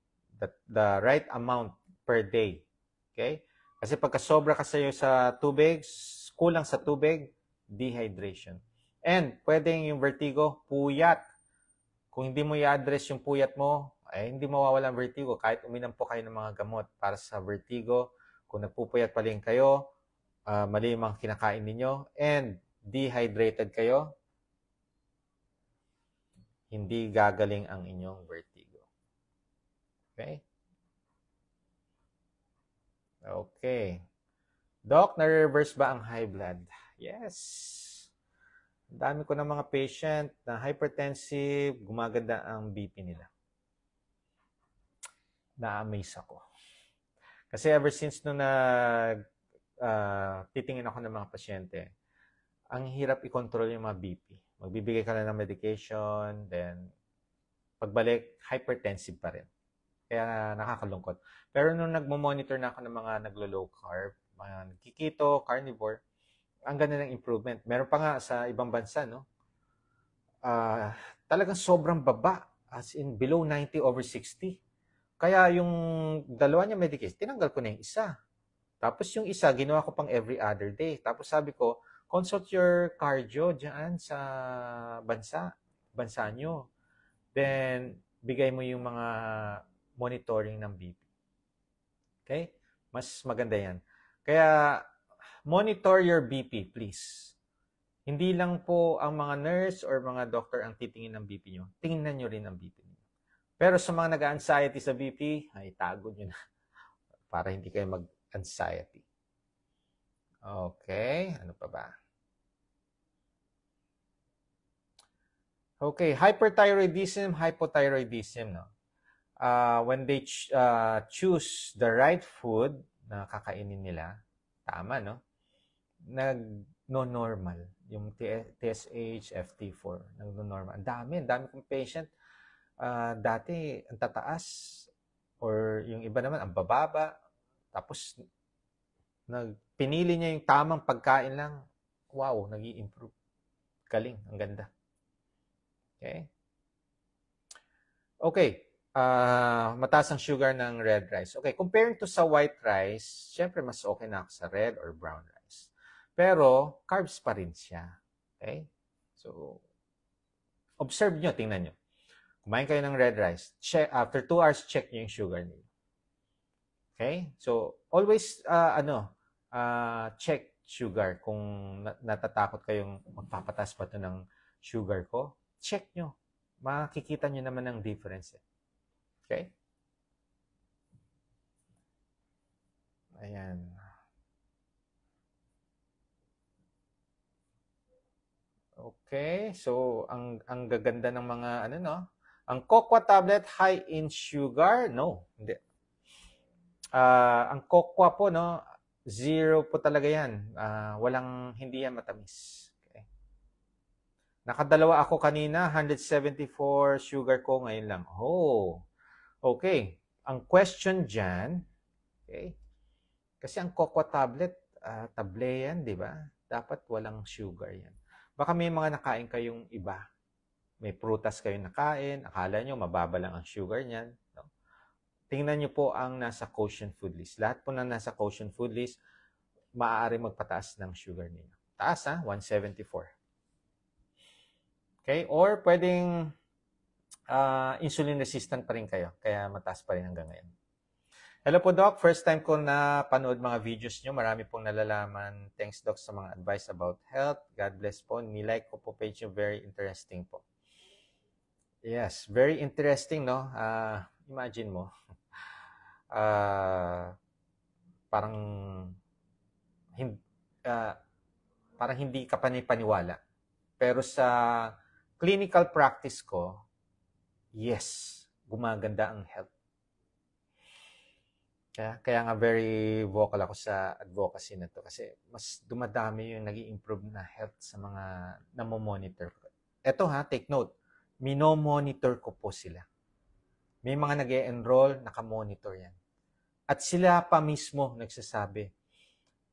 the right amount per day. Okay? Kasi pagka sobra ka sa tubig, kulang sa tubig, dehydration. And, pwedeng yung vertigo, puyat. Kung hindi mo i-address yung puyat mo, ay hindi mawawala ang vertigo. Kahit uminom po kayo ng mga gamot para sa vertigo, kung nagpupuyat pa rin kayo, mali yung mga kinakain ninyo, and dehydrated kayo, hindi gagaling ang inyong vertigo. Okay? Okay. Doc, na-reverse ba ang high blood? Yes. Ang dami ko ng mga patient na hypertensive, gumaganda ang BP nila. Na-amaze ako. Kasi ever since nung titingin ako ng mga pasyente, ang hirap i-control yung mga BP. Magbibigay ka na ng medication, then pagbalik, hypertensive pa rin. Kaya nakakalungkot. Pero nung nagmo-monitor na ako ng mga naglo-low carb, mga nagkikito, carnivore, ang ganda ng improvement. Meron pa nga sa ibang bansa, no? Talagang sobrang baba, as in below 90/60. Kaya yung dalawa niya medication, tinanggal ko na yung isa. Tapos yung isa, ginawa ko pang every other day. Tapos sabi ko, consult your cardio dyan sa bansa nyo. Then, bigay mo yung mga monitoring ng BP. Okay? Mas maganda yan. Kaya, monitor your BP, please. Hindi lang po ang mga nurse or mga doctor ang titingin ng BP nyo. Tingnan nyo rin ang BP nyo. Pero sa mga nag-anxiety sa BP, ay tago nyo na para hindi kayo mag-anxiety. Okay, ano pa ba? Okay, hyperthyroidism, hypothyroidism, no? When they choose the right food na kakainin nila, tama, no? Nag-no-normal. Yung TSH, FT4, nag-no-normal. Ang dami kong patient. Dati, ang tataas. Or yung iba naman, ang bababa. Tapos, pinili niya yung tamang pagkain lang. Wow, nag-i-improve. Galing, ang ganda. Okay? Okay. Mataas ang sugar ng red rice. Okay, comparing to sa white rice, syempre mas okay na ako sa red or brown rice. Pero, carbs pa rin siya. Okay? So, observe nyo, tingnan nyo. Kumain kayo ng red rice. After 2 hours, check nyo yung sugar niyo. Okay? So, always, check sugar. Kung natatakot kayong magpapatas pa ito ng sugar ko, check nyo. Makikita nyo naman ang difference. Okay? Ayan. Okay. So, ang gaganda ng mga, ang cocoa tablet high in sugar? No, hindi. Ang cocoa po, no, 0 po talaga yan. Hindi yan matamis. Okay. Nakadalawa ako kanina, 174 sugar ko ngayon lang. Oh, okay. Ang question dyan, okay, kasi ang cocoa tablet, table yan, di ba? Dapat walang sugar yan. Baka may mga nakain kayong iba. May prutas kayong nakain, akala nyo mababa lang ang sugar niyan. No? Tingnan nyo po ang nasa quotient food list. Lahat po na nasa quotient food list, maaari magpataas ng sugar ninyo. Taas 174. Okay? Or pwedeng insulin resistant pa rin kayo, kaya mataas pa rin hanggang ngayon. Hello po, Doc. First time ko na panood mga videos nyo. Marami pong nalalaman. Thanks, Doc, sa mga advice about health. God bless po. Nilike ko po page nyo. Very interesting po. Yes, very interesting, no? Imagine mo. Parang hindi ka panipaniwala. Pero sa clinical practice ko, yes, gumaganda ang health. Kaya nga very vocal ako sa advocacy na to kasi mas dumadami yung nag-i-improve na health sa mga namomonitor ko. Eto take note. minomonitor ko po sila. May mga nag-e-enroll, nakamonitor yan. At sila pa mismo nagsasabi.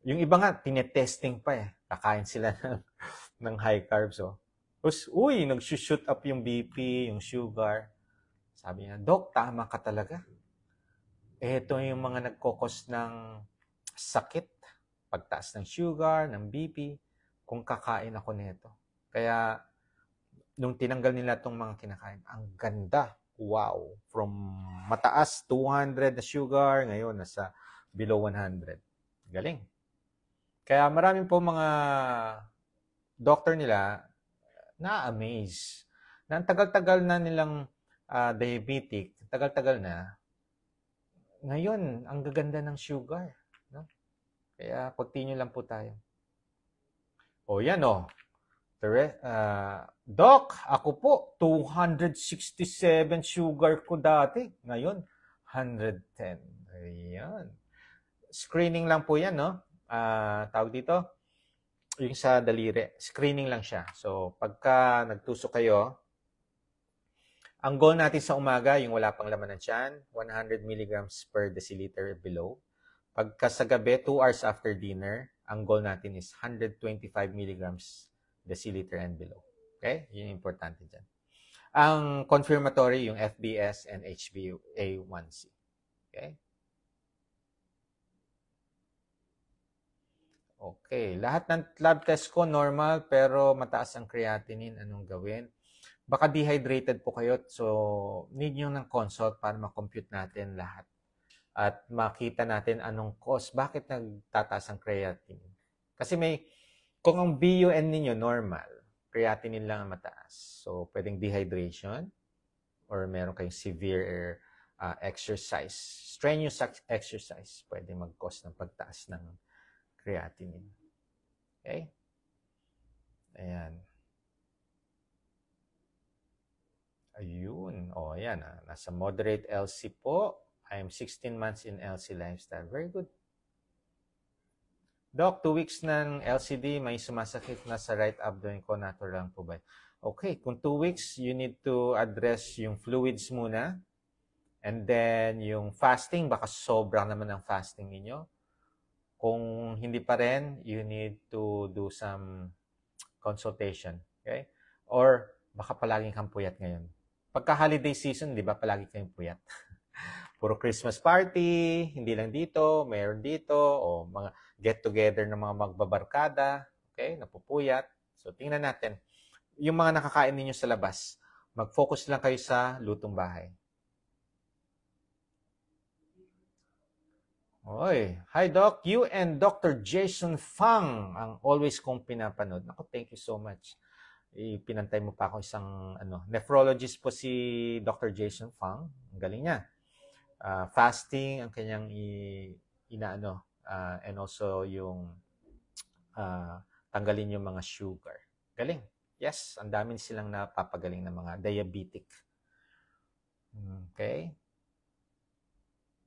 Yung iba nga, tinetesting pa eh. Kakain sila ng high carbs. Oh. Tapos, nag-shoot up yung BP, yung sugar. Sabi niya, Dok, tama ka talaga. Ito yung mga nagkokos ng sakit, pagtaas ng sugar, ng BP, kung kakain ako nito. Kaya, nung tinanggal nila itong mga kinakain, ang ganda. Wow. From mataas, 200 na sugar, ngayon nasa below 100. Galing. Kaya maraming po mga doctor nila na-amaze. Na ang tagal-tagal na nilang diabetic, tagal-tagal na, ngayon, ang gaganda ng sugar. No? Kaya continue lang po tayo. Yan Doc, ako po, 267 sugar ko dati. Ngayon, 110. Ayan. Screening lang po yan, no? Tawag dito, yung sa daliri. Screening lang siya. So, pagka nagtusok kayo, ang goal natin sa umaga, yung wala pang laman ng tiyan, 100 milligrams per deciliter below. Pagka sa gabi, 2 hours after dinner, ang goal natin is 125 milligrams deciliter and below. Okay? Yun yung importante dyan. Ang confirmatory, yung FBS and HbA1c. Okay? Okay. Lahat ng lab test ko normal, pero mataas ang creatinine. Anong gawin? Baka dehydrated po kayo, so need nyo ng consult para ma-compute natin lahat. At makita natin anong cause. Bakit nagtataas ang creatinine? Kasi kung ang BUN ninyo normal, creatinine lang ang mataas. So, pwedeng dehydration or meron kayong severe exercise. Strenuous exercise pwedeng mag-cause ng pagtaas ng creatinine. Okay? Ayan. Ayun. Ayan. Nasa moderate LC po. I am 16 months in LC lifestyle. Very good. Doc, 2 weeks ng LCD, may sumasakit na sa right abdomen ko. Natural lang po ba? Okay. Kung 2 weeks, you need to address yung fluids muna. And then, yung fasting, baka sobrang naman ang fasting ninyo. Kung hindi pa rin, you need to do some consultation. Okay? Or, baka palaging kang puyat ngayon. Pagka holiday season, di ba, palagi kayong puyat. Puro Christmas party, hindi lang dito, meron dito, o mga get-together ng mga magbabarkada, okay, napupuyat. So, tingnan natin. Yung mga nakakain ninyo sa labas, mag-focus lang kayo sa lutong bahay. Oy, hi Doc, you and Dr. Jason Fang ang always kong pinapanood. Ako, thank you so much. Pinantay mo pa ako isang nephrologist po si Dr. Jason Fang. Ang galing niya. Fasting ang kanyang and also yung tanggalin yung mga sugar. Galing. Yes, ang dami silang napapagaling ng mga diabetic. Okay?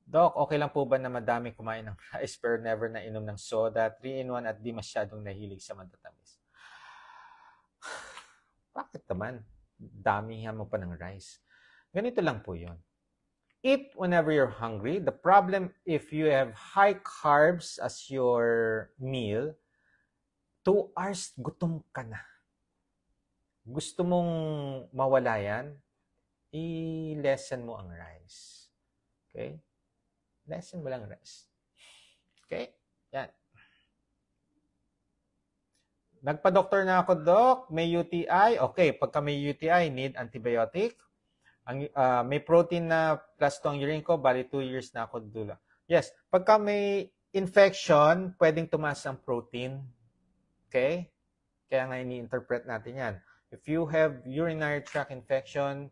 Doc, okay lang po ba na madami kumain ng rice pero never na inom ng soda, 3-in-1 at di masyadong nahilig sa matatamis? Bakit naman? Damihan mo pa ng rice. Ganito lang po yun. Eat whenever you're hungry. The problem, if you have high carbs as your meal, 2 hours, gutom ka na. Gusto mong mawala yan, i-lessen mo ang rice. Okay? Lessen mo lang rice. Okay? Yan. Nagpa-doktor na ako, Doc. May UTI. Okay, pagka may UTI, need antibiotic. May protein na plus 2 ang urine ko, bali 2 years na ako dula. Yes, pagka may infection, pwedeng tumaas ang protein. Okay? Kaya nga ini-interpret natin yan. If you have urinary tract infection,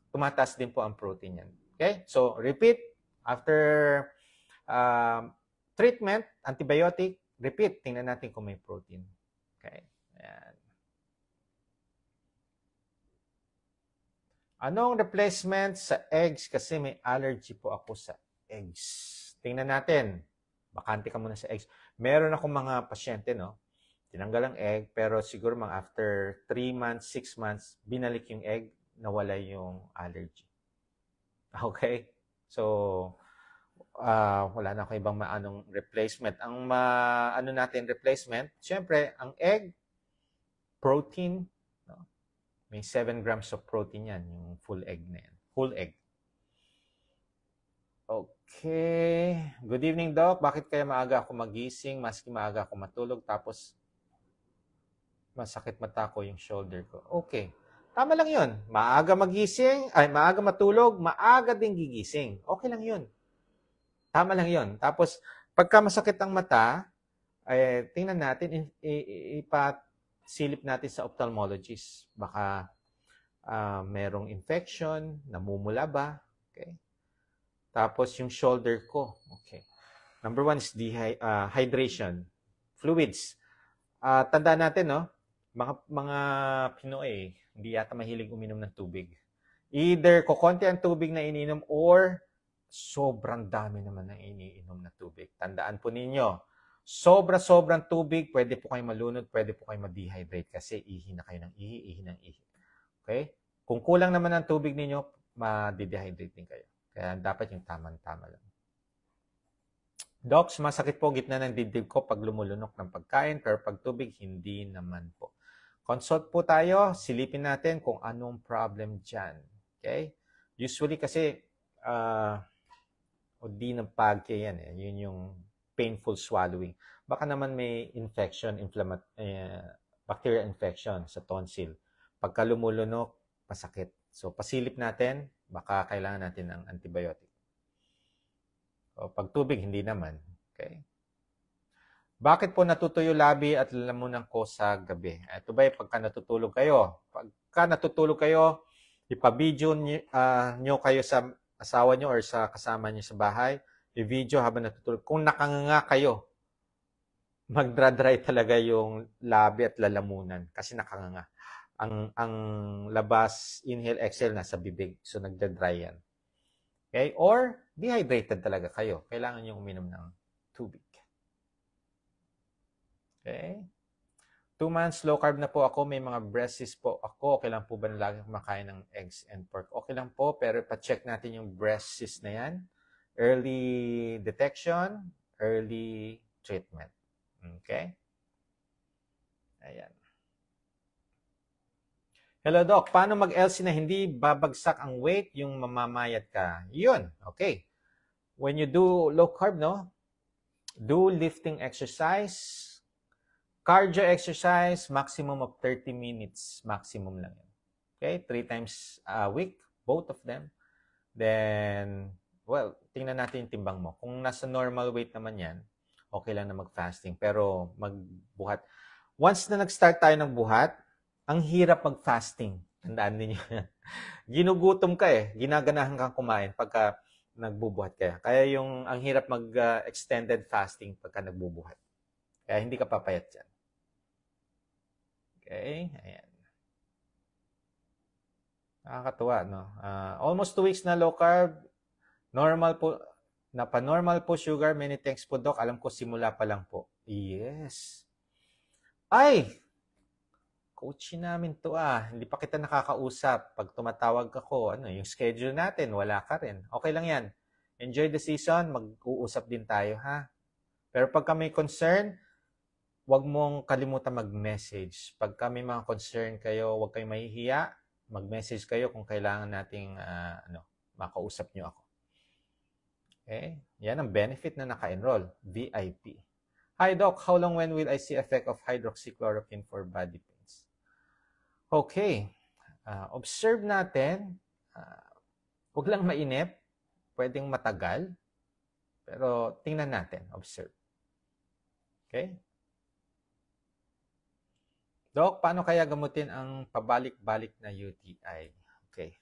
tumataas din po ang protein yan. Okay? So, repeat. After treatment, antibiotic, repeat. Tingnan natin kung may protein. Okay? Ayan. Anong replacement sa eggs? Kasi may allergy po ako sa eggs. Tingnan natin. Bakante ka muna sa eggs. Meron akong mga pasyente, no? Tinanggal ang egg, pero siguro mga after 3 months, 6 months, binalik yung egg, nawala yung allergy. Okay? So, wala na akong ibang maanong replacement. Ang ano natin replacement, syempre, ang egg, protein, no? May 7 grams of protein yan, yung full egg na yan. Full egg. Okay. Good evening, Doc. Bakit kaya maaga ako magising, maski maaga ako matulog, tapos masakit mata ko yung shoulder ko? Okay. Tama lang yun. Maaga magising, maaga matulog, maaga din gigising. Okay lang yun. Tama lang yun. Tapos, pagka masakit ang mata, tingnan natin, ipasilip natin sa ophthalmologist. Baka merong infection, namumula ba? Okay. Tapos, yung shoulder ko. Okay. Number 1 is hydration. Fluids. Tandaan natin, no? Mga Pinoy, hindi yata mahilig uminom ng tubig. Either kokonti ang tubig na ininom or sobrang dami naman ng iniinom na tubig. Tandaan po ninyo, sobrang tubig, pwede po kayo malunod, pwede po kayo ma-dehydrate kasi ihi na kayo ng ihi ng ihi. Okay? Kung kulang naman ang tubig ninyo, ma-dehydrate din kayo. Kaya dapat yung tamang-tama lang. Doc, masakit po gitna ng dibdib ko pag lumulunok ng pagkain, pero pag tubig, hindi naman po. Consult po tayo, silipin natin kung anong problem dyan. Okay? Usually kasi, o di ng pagke yan eh. Yun yung painful swallowing. Baka naman may infection, bacterial infection sa tonsil. Pagka lumulunok, masakit. So, pasilip natin, baka kailangan natin ng antibiotic. O, pag tubig, hindi naman. Okay? Bakit po natutuyo labi at lalamunan ko sa gabi? Ito ba pagka natutulog kayo? Pagka natutulog kayo, ipa-video nyo kayo sa asawa nyo or sa kasama nyo sa bahay, i-video habang natutulog. Kung nakanganga kayo, magdra-dry talaga yung labi at lalamunan kasi nakanganga. Ang labas, inhale, exhale, nasa bibig. So, nagdra-dry yan. Okay? Or, dehydrated talaga kayo. Kailangan nyo uminom ng tubig. Okay? 2 months, low carb na po ako. May mga breast cysts po ako. Okay lang po ba na lagi kumakain ng eggs and pork? Okay lang po, pero pa-check natin yung breast cysts na yan. Early detection, early treatment. Okay? Ayan. Hello, Doc. Paano mag-LC na hindi babagsak ang weight yung mamamayat ka? Yun. Okay. When you do low carb, no? Do lifting exercise. Cardio exercise, maximum of 30 minutes. Maximum lang yun. Okay? 3 times a week, both of them. Then, well, tingnan natin yung timbang mo. Kung nasa normal weight naman yan, okay lang na mag-fasting. Pero magbuhat. Once na nag-start tayo ng buhat, ang hirap mag-fasting. Tandaan ninyo yan. Ginugutom ka eh. Ginaganahan kang kumain pagka nagbubuhat ka. Kaya ang hirap mag-extended fasting pagka nagbubuhat. Kaya hindi ka papayat dyan. Okay, ayan. Nakakatuwa, no? Almost 2 weeks na low carb. Normal po, pa-normal po sugar. Many thanks po, Doc. Alam ko, simula pa lang po. Yes. Ay! Coach namin to Hindi pa kita nakakausap. Pag tumatawag ako, yung schedule natin, wala ka rin. Okay lang yan. Enjoy the season. Mag-uusap din tayo, ha? Pero pag may concern, huwag mong kalimutan mag-message. Pag may mga concern kayo, huwag kayong mahihiya. Mag-message kayo kung kailangan nating makausap nyo ako. Okay? Yan ang benefit na naka-enroll. VIP. Hi, Doc. How long when will I see effect of hydroxychloroquine for body pains? Okay. Observe natin. Huwag lang mainip. Pwedeng matagal. Pero tingnan natin. Observe. Okay? Doc, paano kaya gamutin ang pabalik-balik na UTI? Okay.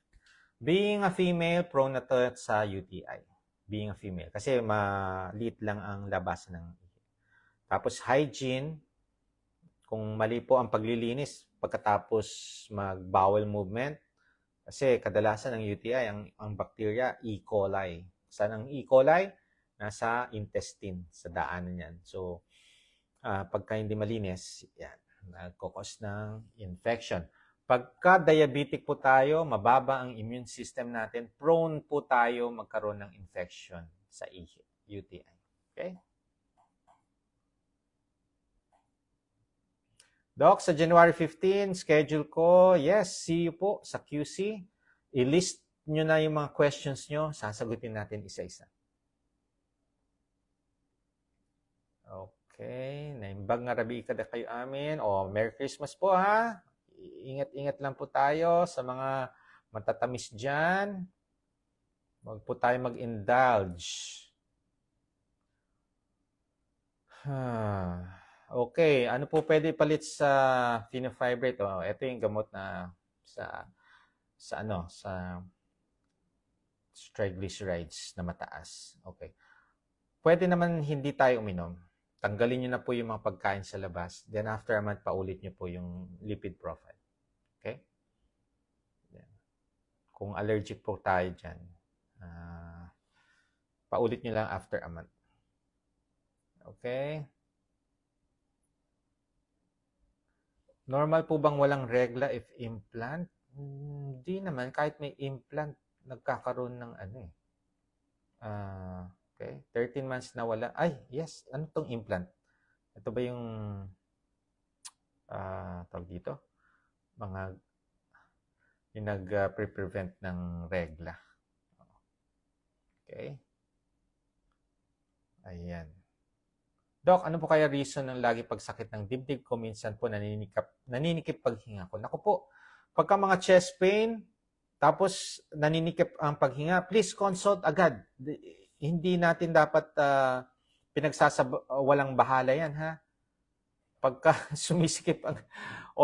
Being a female, prone na to sa UTI. Being a female. Kasi maliit lang ang labasan ng ihi. Tapos hygiene, kung mali po ang paglilinis pagkatapos mag-bowel movement, kasi kadalasan ng UTI, ang bacteria, E. coli. Saan ang E. coli? Nasa intestine, sa daanan yan. So, pagka hindi malinis, yan, nagkukos ng infection. Pagka diabetic po tayo, mababa ang immune system natin, prone po tayo magkaroon ng infection sa ihi, UTI. Okay? Doc, sa January 15, schedule ko, yes, see you po sa QC. I-list nyo na yung mga questions nyo, sasagutin natin isa-isa. Okay, naimbag nga rabi kada kayo amin. Merry Christmas po ha. Ingat-ingat lang po tayo sa mga matatamis dyan. Huwag po tayo mag-indulge. Okay, ano po pwede palit sa fenofibrate? Ito yung gamot na sa triglycerides na mataas. Okay. Pwede naman hindi tayo uminom. Tanggalin nyo na po yung mga pagkain sa labas. Then after a month, paulit nyo po yung lipid profile. Okay? Kung allergic po tayo dyan, paulit nyo lang after a month. Okay? Normal po bang walang regla if implant? Hindi naman. Kahit may implant, nagkakaroon ng okay. 13 months na wala. Ay, yes. Ano tong implant? Ito ba yung tawag dito? Yung nag-prevent ng regla. Okay. Ayan. Doc, ano po kaya reason ng lagi pagsakit ng dibdib ko? Minsan po naninikip paghinga ko. Naku po, pagka mga chest pain, tapos naninikip ang paghinga, please consult agad. Hindi natin dapat walang bahala yan, ha? Pagka sumisikip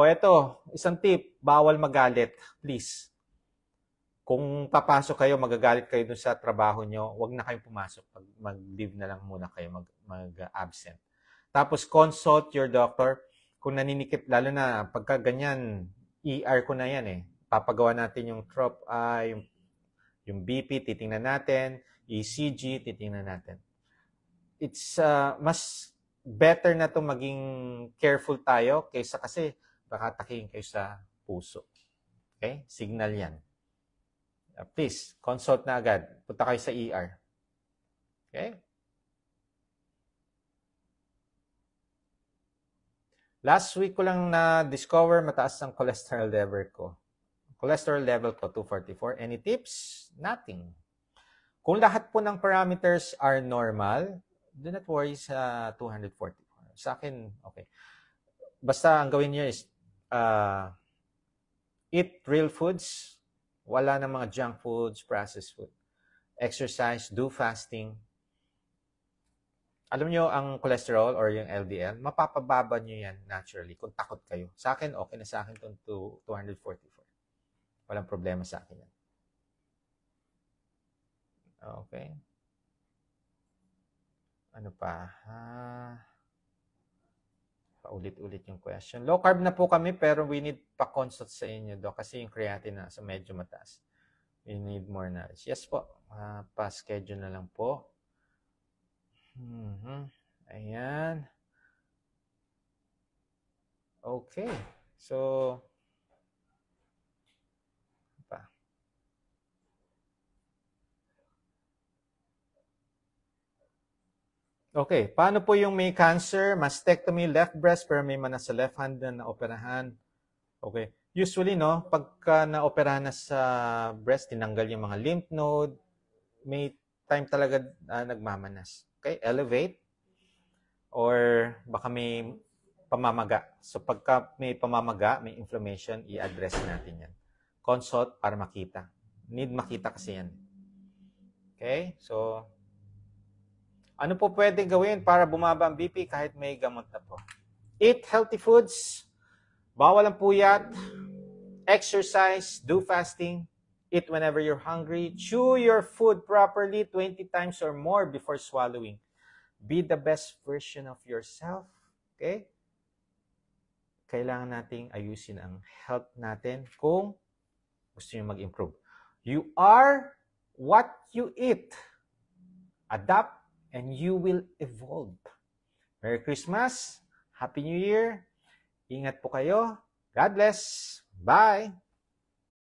eto, isang tip, bawal magalit, please. Kung papasok kayo, magagalit kayo dun sa trabaho nyo, wag na kayong pumasok. Mag-leave na lang muna kayo, mag-absent. Tapos consult your doctor. Kung naninikip, lalo na pagka ganyan, ER ko na yan eh. Papagawa natin yung yung BP, titingnan natin, ECG, titingnan natin. It's mas better na to maging careful tayo kaysa kasi baka takihin kayo sa puso. Okay? Signal yan. Please, consult na agad. Punta kayo sa ER. Okay? Last week ko lang na-discover mataas ang cholesterol level ko. Cholesterol level ko, 244. Any tips? Nothing. Kung lahat po ng parameters are normal, do not worry sa 244. Sa akin, okay. Basta ang gawin niyo is eat real foods. Wala na mga junk foods, processed food. Exercise, do fasting. Alam nyo, ang cholesterol or yung LDL, mapapababa nyo yan naturally kung takot kayo. Sa akin, okay na sa akin itong 244. Walang problema sa akin yan. Okay. Ano pa? Paulit-ulit yung question. Low carb na po kami pero we need pa-consult sa inyo do kasi yung creatine na sa medyo mataas. We need more knowledge. Yes po. Pa-schedule na lang po. Ayan. Okay. So, okay. Paano po yung may cancer, mastectomy, left breast, pero may mana sa left hand na naoperahan? Okay. Usually, no, pagka naoperahan na sa breast, tinanggal yung mga lymph node, may time talaga nagmamanas. Okay? Elevate. Or baka may pamamaga. So, pagka may pamamaga, may inflammation, i-address natin yan. Consult para makita. Need makita kasi yan. Okay? So, ano po pwedeng gawin para bumaba ang BP kahit may gamot na po? Eat healthy foods. Bawal ang puyat. Exercise. Do fasting. Eat whenever you're hungry. Chew your food properly 20 times or more before swallowing. Be the best version of yourself. Okay? Kailangan nating ayusin ang health natin kung gusto nyo mag-improve. You are what you eat. Adapt and you will evolve. Merry Christmas. Happy New Year! Ingat po kayo. God bless! Bye!